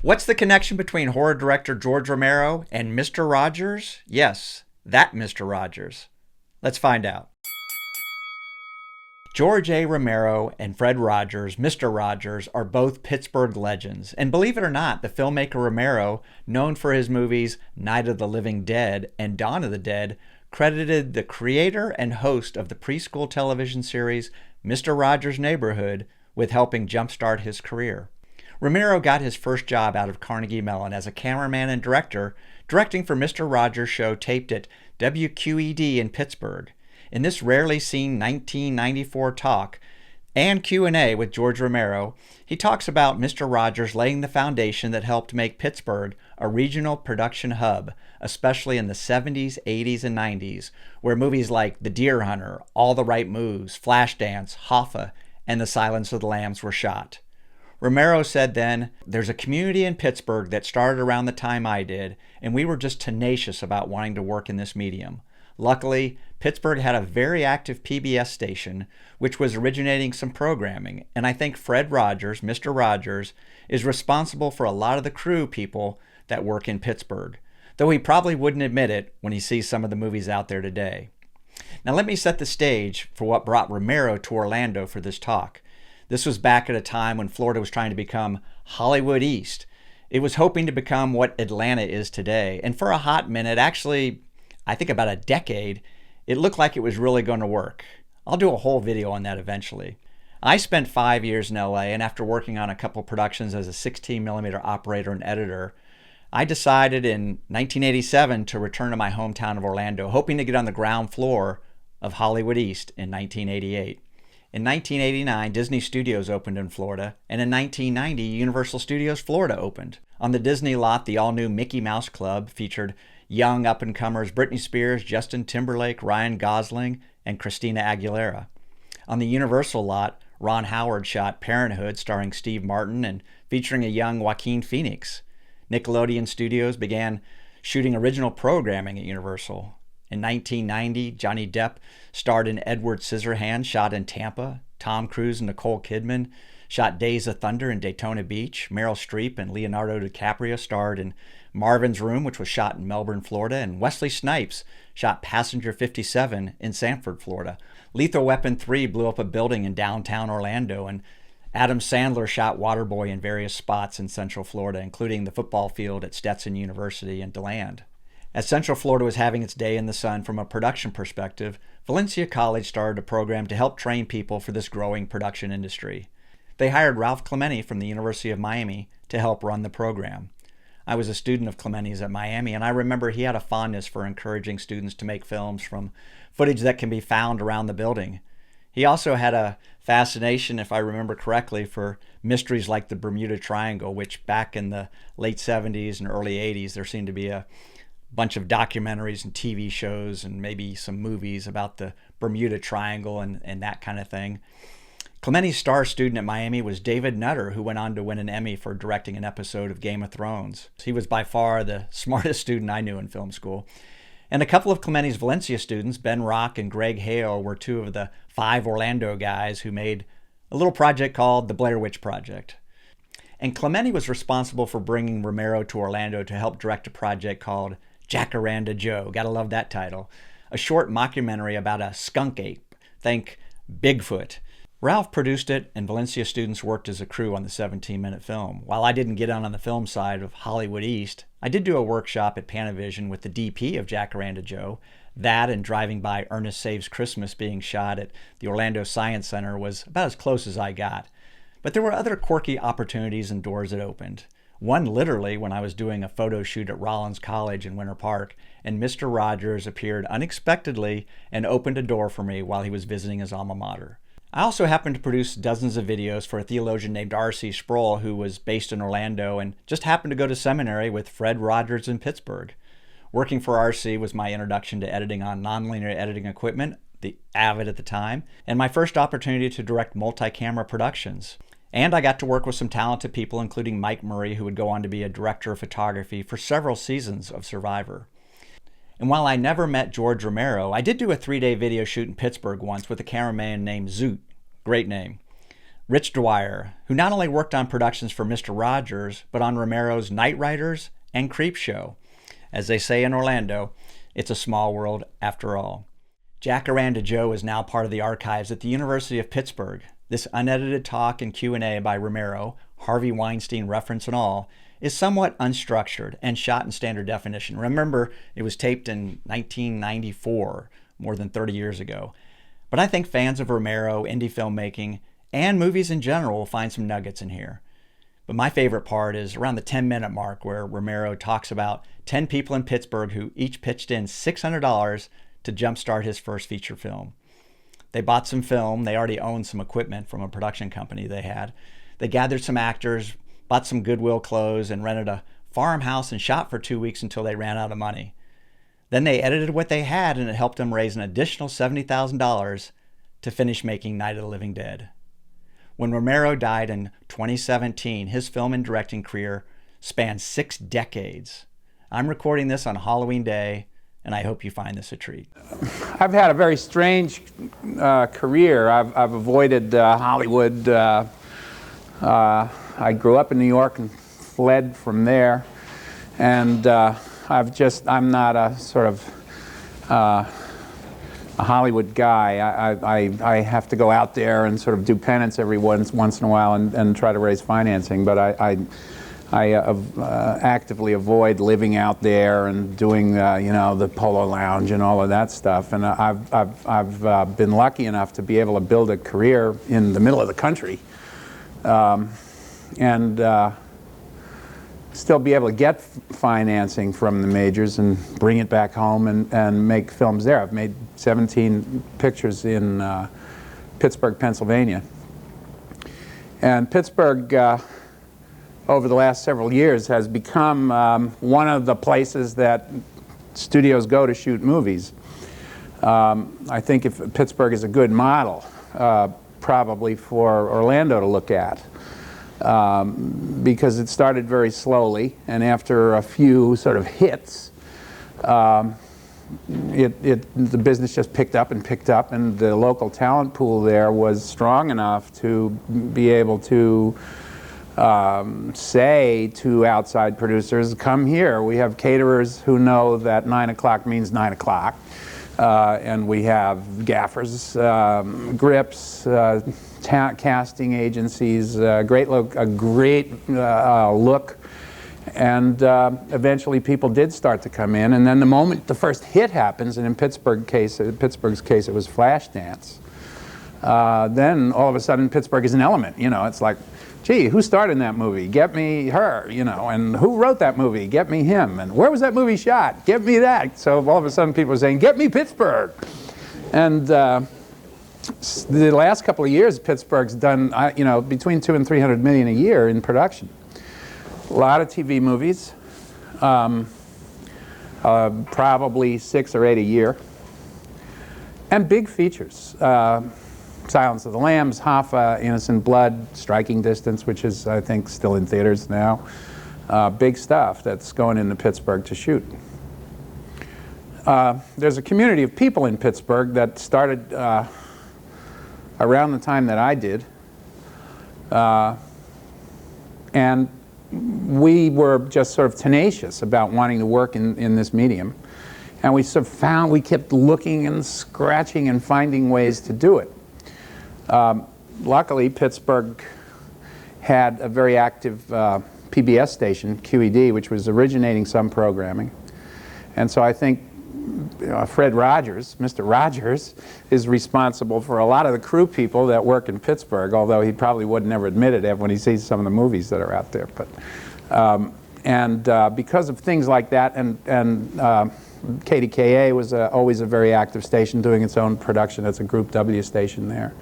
What's the connection between horror director George Romero and Mr. Rogers? Yes, that Mr. Rogers. Let's find out. George A. Romero and Fred Rogers, Mr. Rogers, are both Pittsburgh legends. And believe it or not, the filmmaker Romero, known for his movies Night of the Living Dead and Dawn of the Dead, credited the creator and host of the preschool television series Mr. Rogers' Neighborhood with helping jumpstart his career. Romero got his first job out of Carnegie Mellon as a cameraman and director, directing for Mr. Rogers' show taped at WQED in Pittsburgh. In this rarely seen 1994 talk and Q&A with George Romero, he talks about Mr. Rogers laying the foundation that helped make Pittsburgh a regional production hub, especially in the 70s, 80s, and 90s, where movies like The Deer Hunter, All the Right Moves, Flashdance, Hoffa, and The Silence of the Lambs were shot. Romero said then, "There's a community in Pittsburgh that started around the time I did, and we were just tenacious about wanting to work in this medium. Luckily, Pittsburgh had a very active PBS station, which was originating some programming, and I think Fred Rogers, Mr. Rogers, is responsible for a lot of the crew people that work in Pittsburgh, though he probably wouldn't admit it when he sees some of the movies out there today." Now let me set the stage for what brought Romero to Orlando for this talk. This was back at a time when Florida was trying to become Hollywood East. It was hoping to become what Atlanta is today, and for a hot minute, actually, I think about a decade, it looked like it was really going to work. I'll do a whole video on that eventually. I spent 5 years in LA, and after working on a couple productions as a 16mm operator and editor, I decided in 1987 to return to my hometown of Orlando, hoping to get on the ground floor of Hollywood East in 1988. In 1989, Disney Studios opened in Florida, and in 1990, Universal Studios Florida opened. On the Disney lot, the all-new Mickey Mouse Club featured young up-and-comers Britney Spears, Justin Timberlake, Ryan Gosling, and Christina Aguilera. On the Universal lot, Ron Howard shot Parenthood, starring Steve Martin and featuring a young Joaquin Phoenix. Nickelodeon Studios began shooting original programming at Universal. In 1990, Johnny Depp starred in Edward Scissorhands, shot in Tampa. Tom Cruise and Nicole Kidman shot Days of Thunder in Daytona Beach. Meryl Streep and Leonardo DiCaprio starred in Marvin's Room, which was shot in Melbourne, Florida. And Wesley Snipes shot Passenger 57 in Sanford, Florida. Lethal Weapon 3 blew up a building in downtown Orlando. And Adam Sandler shot Waterboy in various spots in Central Florida, including the football field at Stetson University and DeLand. As Central Florida was having its day in the sun from a production perspective, Valencia College started a program to help train people for this growing production industry. They hired Ralph Clementi from the University of Miami to help run the program. I was a student of Clementi's at Miami, and I remember he had a fondness for encouraging students to make films from footage that can be found around the building. He also had a fascination, if I remember correctly, for mysteries like the Bermuda Triangle, which back in the late 70s and early 80s, there seemed to be a bunch of documentaries and TV shows and maybe some movies about the Bermuda Triangle and that kind of thing. Clementi's star student at Miami was David Nutter, who went on to win an Emmy for directing an episode of Game of Thrones. He was by far the smartest student I knew in film school. And a couple of Clementi's Valencia students, Ben Rock and Greg Hale, were two of the 5 Orlando guys who made a little project called the Blair Witch Project. And Clementi was responsible for bringing Romero to Orlando to help direct a project called Jacaranda Joe. Gotta love that title. A short mockumentary about a skunk ape. Think Bigfoot. Ralph produced it, and Valencia students worked as a crew on the 17-minute film. While I didn't get on the film side of Hollywood East, I did do a workshop at Panavision with the DP of Jacaranda Joe. That and driving by Ernest Saves Christmas being shot at the Orlando Science Center was about as close as I got. But there were other quirky opportunities and doors that opened. One literally when I was doing a photo shoot at Rollins College in Winter Park, and Mr. Rogers appeared unexpectedly and opened a door for me while he was visiting his alma mater. I also happened to produce dozens of videos for a theologian named R.C. Sproul, who was based in Orlando and just happened to go to seminary with Fred Rogers in Pittsburgh. Working for R.C. was my introduction to editing on nonlinear editing equipment, the Avid at the time, and my first opportunity to direct multi-camera productions. And I got to work with some talented people, including Mike Murray, who would go on to be a director of photography for several seasons of Survivor. And while I never met George Romero, I did do a 3-day video shoot in Pittsburgh once with a cameraman named Zoot. Great name. Rich Dwyer, who not only worked on productions for Mr. Rogers, but on Romero's Night Riders and Creepshow. As they say in Orlando, it's a small world after all. Jacaranda Joe is now part of the archives at the University of Pittsburgh. This unedited talk and Q&A by Romero, Harvey Weinstein reference and all, is somewhat unstructured and shot in standard definition. Remember, it was taped in 1994, more than 30 years ago. But I think fans of Romero, indie filmmaking, and movies in general will find some nuggets in here. But my favorite part is around the 10-minute mark where Romero talks about 10 people in Pittsburgh who each pitched in $600 to jumpstart his first feature film. They bought some film. They already owned some equipment from a production company they had. They gathered some actors, bought some Goodwill clothes, and rented a farmhouse and shot for 2 weeks until they ran out of money. Then they edited what they had, and it helped them raise an additional $70,000 to finish making Night of the Living Dead. When Romero died in 2017, his film and directing career spanned 6 decades. I'm recording this on Halloween Day, and I hope you find this a treat. I've had a very strange career. I've avoided Hollywood. I grew up in New York and fled from there, and I'm not a sort of a Hollywood guy. I have to go out there and sort of do penance every once in a while and try to raise financing, but I actively avoid living out there and doing the Polo Lounge and all of that stuff. And I've been lucky enough to be able to build a career in the middle of the country, and still be able to get financing from the majors and bring it back home and make films there. I've made 17 pictures in Pittsburgh, Pennsylvania. And Pittsburgh, over the last several years, has become one of the places that studios go to shoot movies. I think if Pittsburgh is a good model, probably for Orlando to look at, because it started very slowly, and after a few sort of hits, the business just picked up, and the local talent pool there was strong enough to be able to say to outside producers, come here. We have caterers who know that 9 o'clock means 9 o'clock. And we have gaffers, grips, casting agencies, a great look, and eventually people did start to come in. And then the moment the first hit happens, and in Pittsburgh's case it was Flashdance, then all of a sudden Pittsburgh is an element. It's like, gee, who starred in that movie? Get me her, and who wrote that movie? Get me him. And where was that movie shot? Get me that. So all of a sudden people are saying, get me Pittsburgh. And the last couple of years, Pittsburgh's done, between $200 and $300 million a year in production. A lot of TV movies, probably 6 or 8 a year, and big features. Silence of the Lambs, Hoffa, Innocent Blood, Striking Distance, which is, I think, still in theaters now. Big stuff that's going into Pittsburgh to shoot. There's a community of people in Pittsburgh that started around the time that I did. And we were just sort of tenacious about wanting to work in this medium. And we sort of we kept looking and scratching and finding ways to do it. Luckily, Pittsburgh had a very active PBS station, QED, which was originating some programming. And so I think Fred Rogers, Mr. Rogers, is responsible for a lot of the crew people that work in Pittsburgh, although he probably would never admit it when he sees some of the movies that are out there. But because of things like that, and KDKA was always a very active station doing its own production. It's a Group W station there.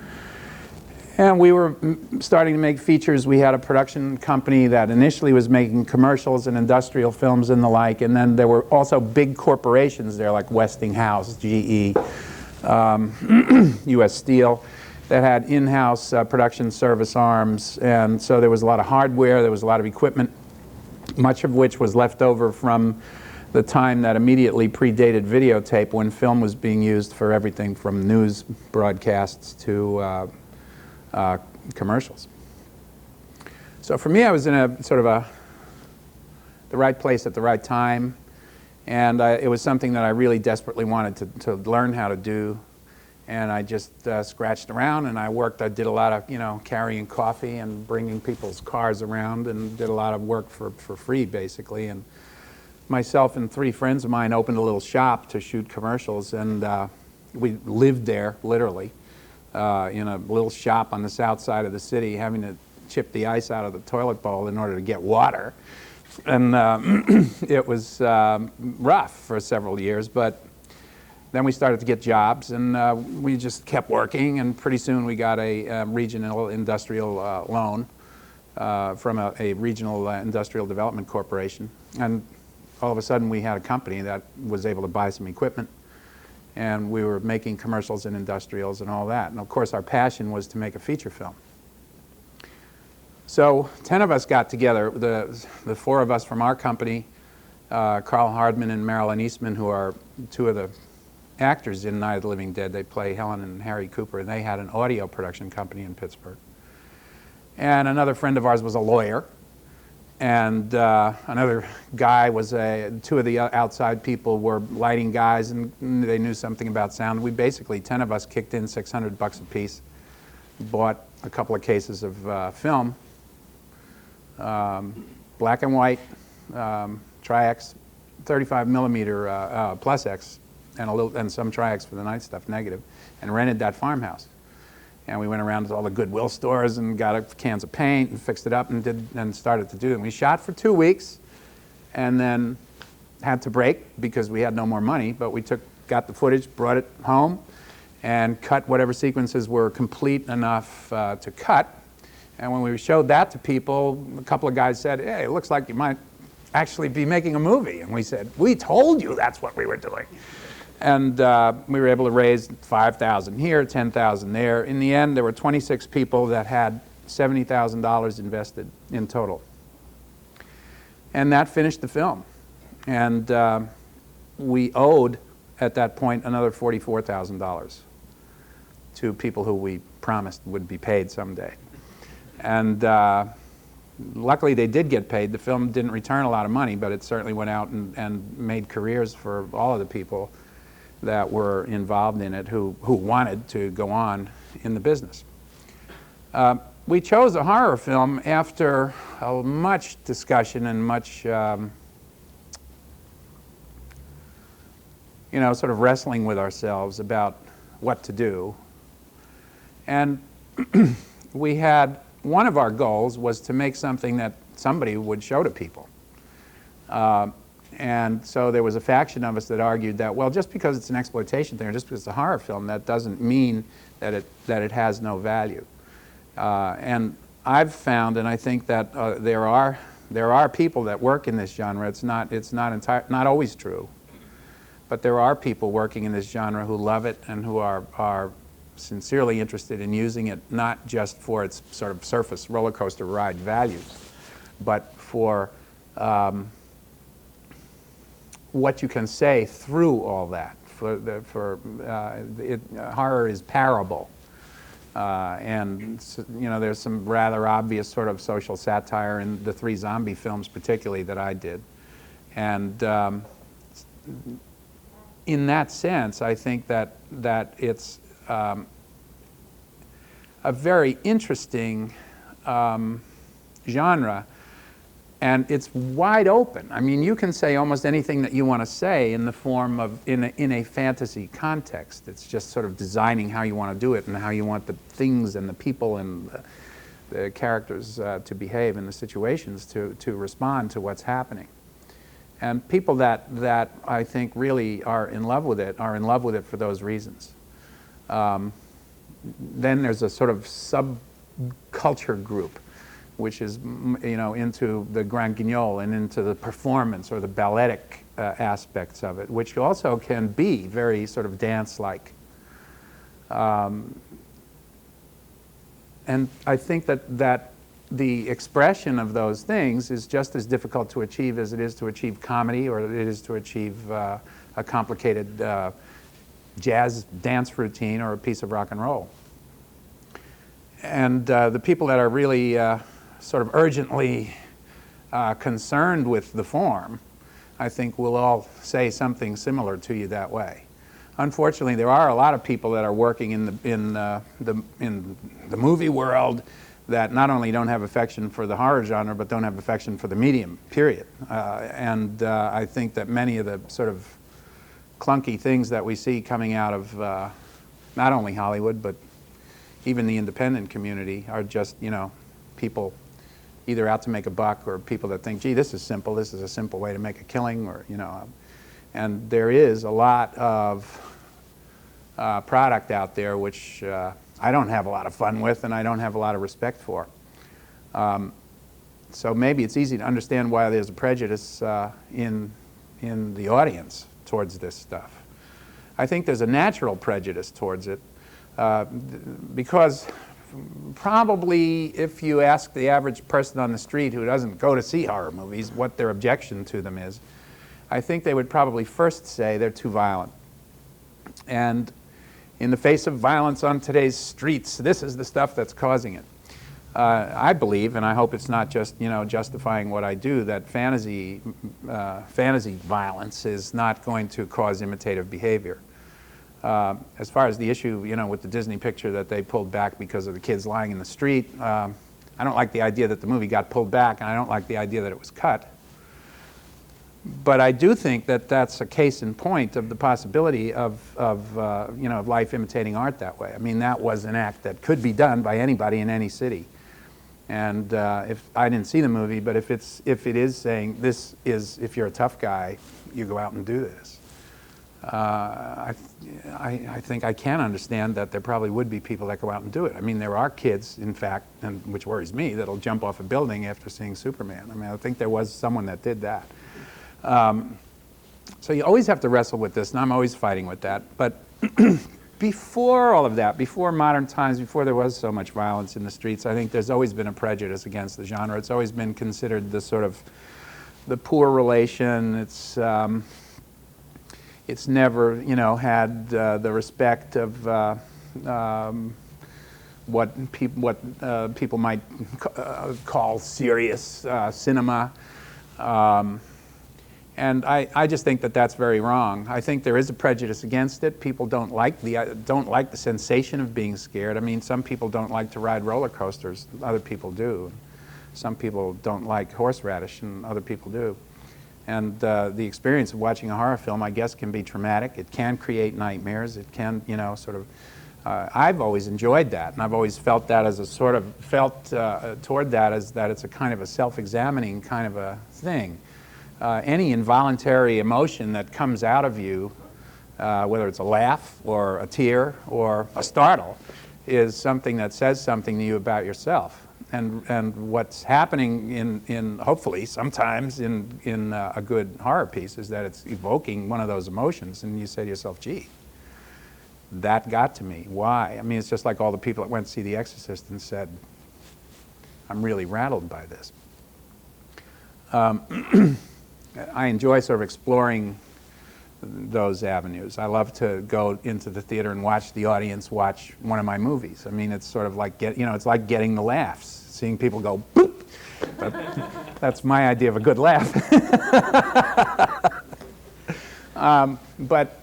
And we were starting to make features. We had a production company that initially was making commercials and industrial films and the like, and then there were also big corporations there like Westinghouse, GE, US Steel, that had in-house production service arms. And so there was a lot of hardware, there was a lot of equipment, much of which was left over from the time that immediately predated videotape, when film was being used for everything from news broadcasts to commercials. So for me, I was in a sort of the right place at the right time, and it was something that I really desperately wanted to learn how to do. And I just scratched around, and I did a lot of, carrying coffee and bringing people's cars around, and did a lot of work for free, basically. And myself and 3 friends of mine opened a little shop to shoot commercials, and we lived there, literally, in a little shop on the south side of the city, having to chip the ice out of the toilet bowl in order to get water. And it was rough for several years, but then we started to get jobs, and we just kept working, and pretty soon we got a regional industrial loan from a regional industrial development corporation. And all of a sudden we had a company that was able to buy some equipment, and we were making commercials and industrials and all that. And of course our passion was to make a feature film. So 10 of us got together, the 4 of us from our company, Carl Hardman and Marilyn Eastman, who are 2 of the actors in Night of the Living Dead. They play Helen and Harry Cooper, and they had an audio production company in Pittsburgh. And another friend of ours was a lawyer, and another guy was 2 of the outside people were lighting guys, and they knew something about sound. We basically, 10 of us kicked in $600 a piece, bought a couple of cases of film, black and white, Tri-X, 35 millimeter plus X, and some Tri-X for the night stuff, negative, and rented that farmhouse. And we went around to all the Goodwill stores and got cans of paint and fixed it up and started to do it. And we shot for 2 weeks, and then had to break because we had no more money. But we got the footage, brought it home, and cut whatever sequences were complete enough to cut. And when we showed that to people, a couple of guys said, "Hey, it looks like you might actually be making a movie." And we said, "We told you that's what we were doing." And we were able to raise $5,000 here, $10,000 there. In the end, there were 26 people that had $70,000 invested in total. And that finished the film. And we owed, at that point, another $44,000 to people who we promised would be paid someday. And luckily they did get paid. The film didn't return a lot of money, but it certainly went out and made careers for all of the people that were involved in it who wanted to go on in the business. We chose a horror film after much discussion and much sort of wrestling with ourselves about what to do. And we had, one of our goals was to make something that somebody would show to people. And so there was a faction of us that argued that, well, just because it's an exploitation thing, or just because it's a horror film, that doesn't mean that it has no value. And I've found, and I think that there are people that work in this genre. It's not always true, but there are people working in this genre who love it and who are sincerely interested in using it, not just for its sort of surface roller coaster ride values, but for what you can say through all that. Horror is parable, and there's some rather obvious sort of social satire in the 3 zombie films, particularly, that I did. And in that sense, I think that it's a very interesting genre. And it's wide open. I mean, you can say almost anything that you want to say in the form of, in a fantasy context. It's just sort of designing how you want to do it and how you want the things and the people and the characters to behave and the situations to respond to what's happening. And people that I think really are in love with it for those reasons. Then there's a sort of subculture group which is, into the grand guignol and into the performance or the balletic aspects of it, which also can be very sort of dance-like. And I think that the expression of those things is just as difficult to achieve as it is to achieve comedy, or it is to achieve a complicated jazz dance routine or a piece of rock and roll. the people that are really sort of urgently concerned with the form, I think will all say something similar to you that way. Unfortunately, there are a lot of people that are working in the movie world that not only don't have affection for the horror genre, but don't have affection for the medium, period. I think that many of the sort of clunky things that we see coming out of not only Hollywood, but even the independent community are just, you know, people either out to make a buck or people that think, gee, this is simple, this is a simple way to make a killing, or, you know. And there is a lot of product out there which I don't have a lot of fun with and I don't have a lot of respect for. So maybe it's easy to understand why there's a prejudice in the audience towards this stuff. I think there's a natural prejudice towards it because probably if you ask the average person on the street who doesn't go to see horror movies what their objection to them is, I think they would probably first say they're too violent. And in the face of violence on today's streets, this is the stuff that's causing it. I believe, and I hope it's not just, you know, justifying what I do, that fantasy violence is not going to cause imitative behavior. As far as the issue, you know, with the Disney picture that they pulled back because of the kids lying in the street, I don't like the idea that the movie got pulled back, and I don't like the idea that it was cut. But I do think that that's a case in point of the possibility of you know, of life imitating art that way. I mean, that was an act that could be done by anybody in any city. And if I didn't see the movie, but if it is saying this is, if you're a tough guy, you go out and do this. I think I can understand that there probably would be people that go out and do it. I mean, there are kids, in fact, and which worries me, that'll jump off a building after seeing Superman. I mean, I think there was someone that did that. So you always have to wrestle with this, and I'm always fighting with that. But before all of that, before modern times, before there was so much violence in the streets, I think there's always been a prejudice against the genre. It's always been considered the sort of the poor relation. It's never, you know, had the respect of what people might call serious cinema. And I just think that that's very wrong. I think there is a prejudice against it. People don't like the sensation of being scared. I mean, some people don't like to ride roller coasters. Other people do. Some people don't like horseradish, and other people do. And the experience of watching a horror film, I guess, can be traumatic. It can create nightmares. It can, you know, sort of. I've always enjoyed that, and I've always felt that as a sort of toward that as that it's a kind of a self-examining kind of a thing. Any involuntary emotion that comes out of you, whether it's a laugh or a tear or a startle, is something that says something to you about yourself. And what's happening in hopefully sometimes in a good horror piece is that it's evoking one of those emotions, and you say to yourself, gee, that got to me. Why? I mean, it's just like all the people that went to see The Exorcist and said, I'm really rattled by this. I enjoy sort of exploring those avenues. I love to go into the theater and watch the audience watch one of my movies. I mean, it's sort of like it's like getting the laughs, seeing people go boop. That's my idea of a good laugh. But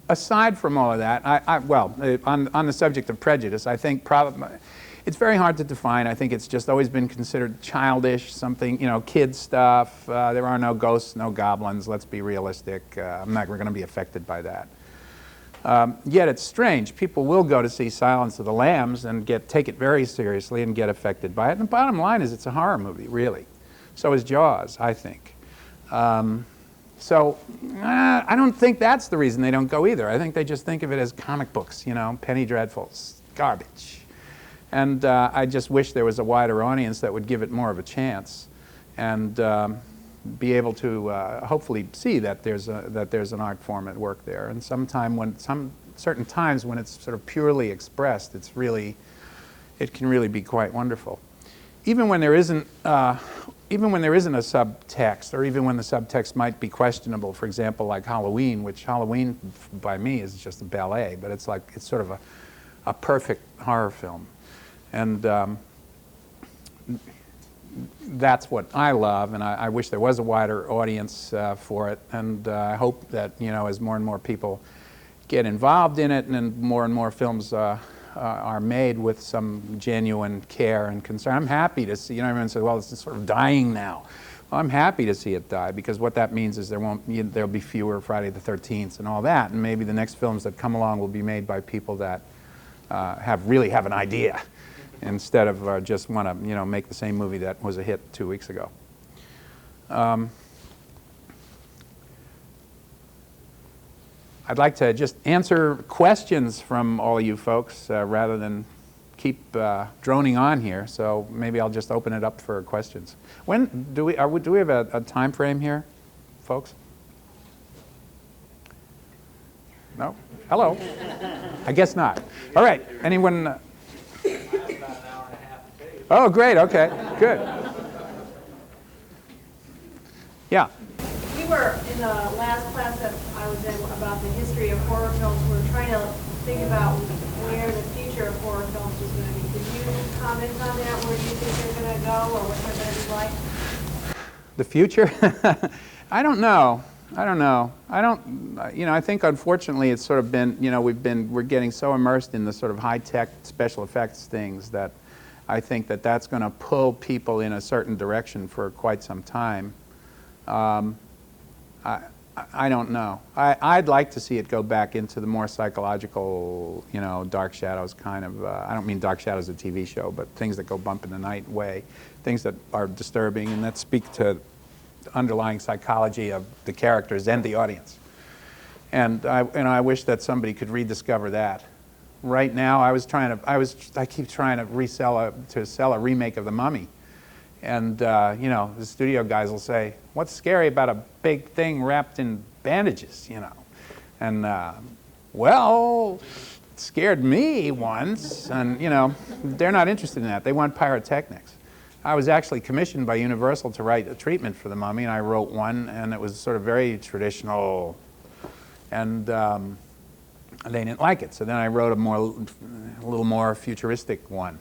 aside from all of that, on the subject of prejudice, I think it's very hard to define. I think it's just always been considered childish, something, you know, kid stuff. There are no ghosts, no goblins. Let's be realistic. I'm not going to be affected by that. Yet it's strange. People will go to see Silence of the Lambs and take it very seriously and get affected by it. And the bottom line is it's a horror movie, really. So is Jaws, I think. So I don't think that's the reason they don't go either. I think they just think of it as comic books, you know, penny dreadfuls, garbage. And I just wish there was a wider audience that would give it more of a chance and be able to hopefully see that there's an art form at work there. And certain times when it's sort of purely expressed, it can really be quite wonderful. Even when there isn't a subtext, or even when the subtext might be questionable, for example, like Halloween, which Halloween by me is just a ballet, but it's sort of a perfect horror film. And that's what I love, and I wish there was a wider audience for it. And I hope that, you know, as more and more people get involved in it, and more films are made with some genuine care and concern. I'm happy to see, you know, everyone says, well, it's sort of dying now. Well, I'm happy to see it die, because what that means is there'll be fewer Friday the 13th and all that, and maybe the next films that come along will be made by people that really have an idea, instead of just want to, you know, make the same movie that was a hit 2 weeks ago. I'd like to just answer questions from all of you folks rather than keep droning on here. So maybe I'll just open it up for questions. When do we have a time frame here, folks? No? Hello? I guess not. All right. Anyone? Oh, great. Okay. Good. Yeah. We were in the last class that I was in about the history of horror films. We were trying to think about where the future of horror films was going to be. Could you comment on that? Where do you think they're going to go, or what they're going to be like? The future? I don't know. You know, I think unfortunately it's sort of been, you know, we're getting so immersed in the sort of high-tech special effects things that I think that that's going to pull people in a certain direction for quite some time. I don't know. I'd like to see it go back into the more psychological, you know, Dark Shadows kind of, I don't mean Dark Shadows, a TV show, but things that go bump in the night way, things that are disturbing and that speak to the underlying psychology of the characters and the audience. And I wish that somebody could rediscover that. Right now, I keep trying to sell a remake of The Mummy. And, you know, the studio guys will say, what's scary about a big thing wrapped in bandages, you know? And, well, it scared me once. And, you know, they're not interested in that. They want pyrotechnics. I was actually commissioned by Universal to write a treatment for The Mummy, and I wrote one, and it was sort of very traditional. And they didn't like it. So then I wrote a little more futuristic one.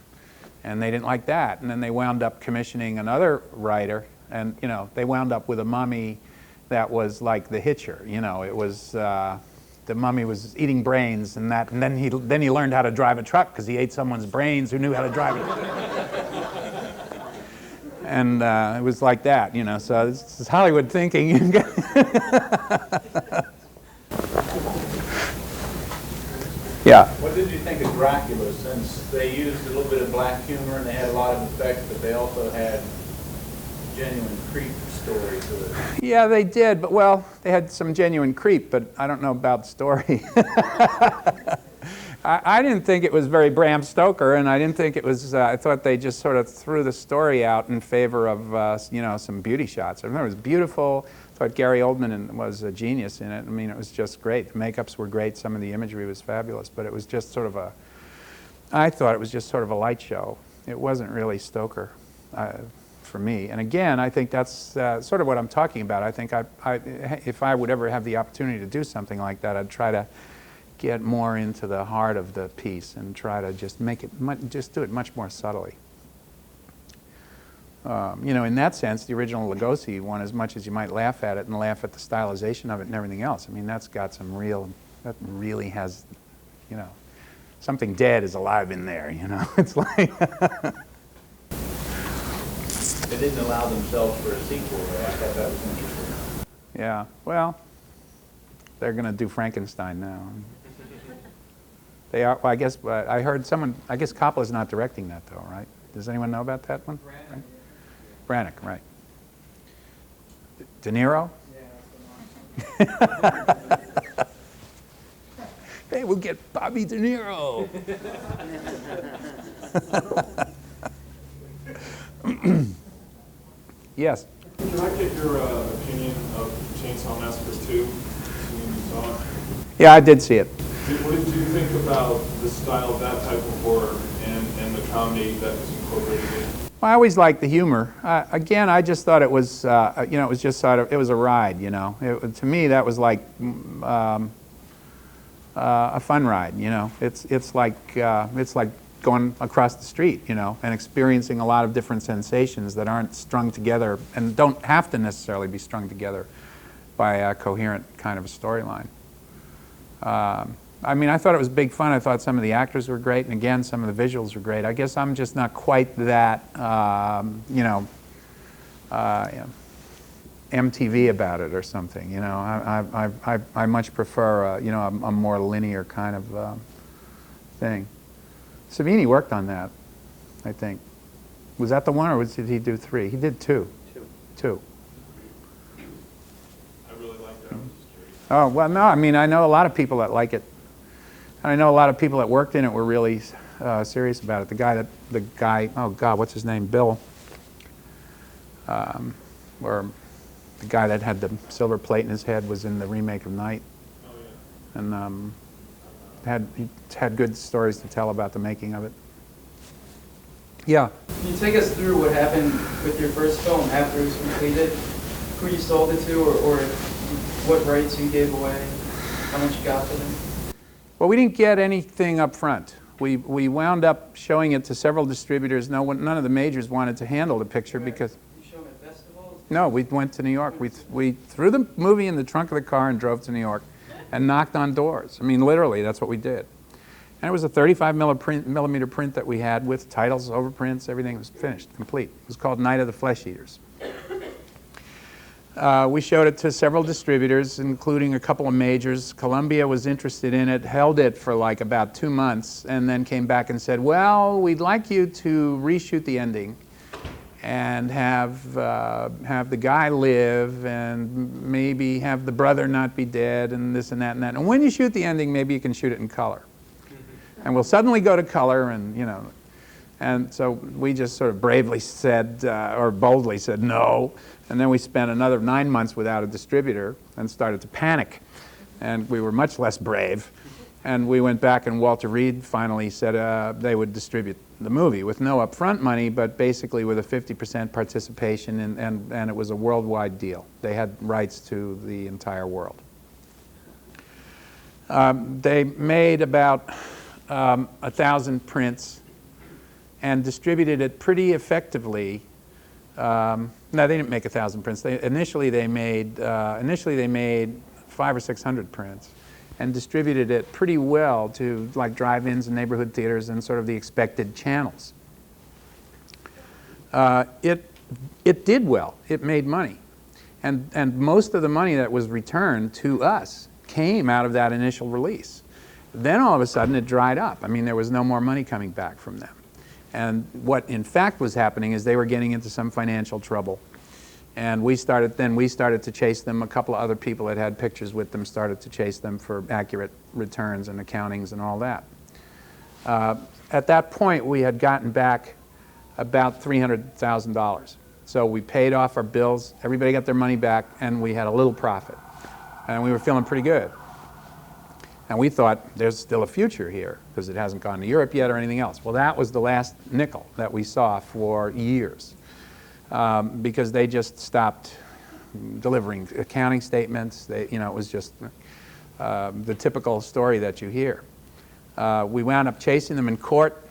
And they didn't like that. And then they wound up commissioning another writer, and, you know, they wound up with a mummy that was like The Hitcher. You know, it was, the mummy was eating brains and that, and then he learned how to drive a truck because he ate someone's brains who knew how to drive it. And it was like that, you know, so this is Hollywood thinking. Yeah. What did you think of Dracula, since they used a little bit of black humor and they had a lot of effects, but they also had genuine creep story to it? Yeah, they did, but well, they had some genuine creep, but I don't know about story. I didn't think it was very Bram Stoker, and I didn't think it was, I thought they just sort of threw the story out in favor of, you know, some beauty shots. I remember it was beautiful. I thought Gary Oldman was a genius in it. I mean, it was just great. The makeups were great. Some of the imagery was fabulous, but it was just sort of I thought it was just sort of a light show. It wasn't really Stoker for me. And again, I think that's sort of what I'm talking about. I think if I would ever have the opportunity to do something like that, I'd try to get more into the heart of the piece and try to just just do it much more subtly. You know, in that sense, the original Lugosi one, as much as you might laugh at it and laugh at the stylization of it and everything else, I mean, that's got some that really has, you know, something dead is alive in there, you know. It's like... They didn't allow themselves for a sequel, though. I thought that was interesting. Yeah, well, they're going to do Frankenstein now. They are, well, I guess, I heard someone, I guess Coppola's not directing that, though, right? Does anyone know about that one? Branagh, right. De Niro? Yeah. Hey, we'll get Bobby De Niro. Yes? Can I get your opinion of Chainsaw Massacre 2? When you saw it? Yeah, I did see it. What did you think about the style of that type of horror and the comedy that was incorporated in? Well, I always liked the humor. Again, I just thought it was, you know, it was just sort of, it was a ride, you know. To me, that was like, a fun ride. You know, it's like going across the street, you know, and experiencing a lot of different sensations that aren't strung together and don't have to necessarily be strung together by a coherent kind of a storyline. I mean, I thought it was big fun. I thought some of the actors were great, and again, some of the visuals were great. I guess I'm just not quite that, you know, MTV about it or something. You know, I much prefer, you know, a more linear kind of thing. Savini worked on that, I think. Was that the one, or did he do 3? He did 2. Two. I really liked that. I was just curious. Oh, well, no, I mean, I know a lot of people that like it. And I know a lot of people that worked in it were really serious about it. The guy, oh God, what's his name? Bill. Or the guy that had the silver plate in his head was in the remake of Night. Oh, yeah. And he had good stories to tell about the making of it. Yeah. Can you take us through what happened with your first film after it was completed? Who you sold it to, or what rights you gave away? How much you got for them? Well, we didn't get anything up front. We wound up showing it to several distributors. None of the majors wanted to handle the picture because... You show them at festivals? No, we went to New York. We threw the movie in the trunk of the car and drove to New York and knocked on doors. I mean, literally, that's what we did. And it was a 35 millimeter print that we had with titles, overprints, everything was finished, complete. It was called Night of the Flesh Eaters. We showed it to several distributors, including a couple of majors. Columbia was interested in it, held it for like about 2 months, and then came back and said, well, we'd like you to reshoot the ending and have the guy live and maybe have the brother not be dead and this and that and that. And when you shoot the ending, maybe you can shoot it in color. And we'll suddenly go to color, and you know. And so we just sort of bravely said, or boldly said no. And then we spent another 9 months without a distributor and started to panic. And we were much less brave. And we went back, and Walter Reed finally said they would distribute the movie with no upfront money, but basically with a 50% participation, and it was a worldwide deal. They had rights to the entire world. They made about 1,000 prints and distributed it pretty effectively. No, they didn't make 1,000 prints. Initially they made 500 or 600 prints and distributed it pretty well to like drive-ins and neighborhood theaters and sort of the expected channels. It did well. It made money. And most of the money that was returned to us came out of that initial release. Then all of a sudden it dried up. I mean, there was no more money coming back from them. And what in fact was happening is they were getting into some financial trouble. And we started to chase them. A couple of other people that had pictures with them started to chase them for accurate returns and accountings and all that. At that point, we had gotten back about $300,000. So we paid off our bills, everybody got their money back, and we had a little profit. And we were feeling pretty good. And we thought, there's still a future here, because it hasn't gone to Europe yet or anything else. Well, that was the last nickel that we saw for years, because they just stopped delivering accounting statements. It was just the typical story that you hear. We wound up chasing them in court.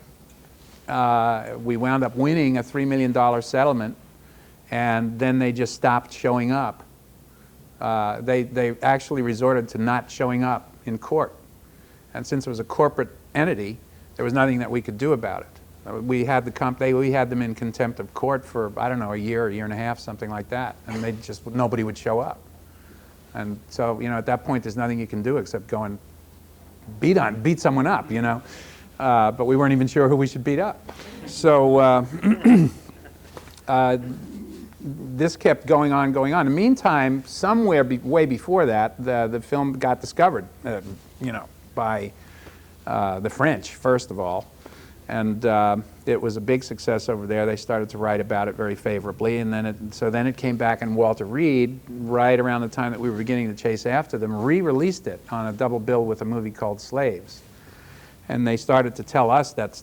We wound up winning a $3 million settlement, and then they just stopped showing up. They actually resorted to not showing up in court. And since it was a corporate entity, there was nothing that we could do about it. We had them in contempt of court for, I don't know, a year and a half, something like that. And nobody would show up. And so, at that point, there's nothing you can do except go and beat someone up, But we weren't even sure who we should beat up. So this kept going on. In the meantime, somewhere way before that, the film got discovered, by the French, first of all. And it was a big success over there. They started to write about it very favorably. And then it came back, and Walter Reed, right around the time that we were beginning to chase after them, re-released it on a double bill with a movie called Slaves. And they started to tell us that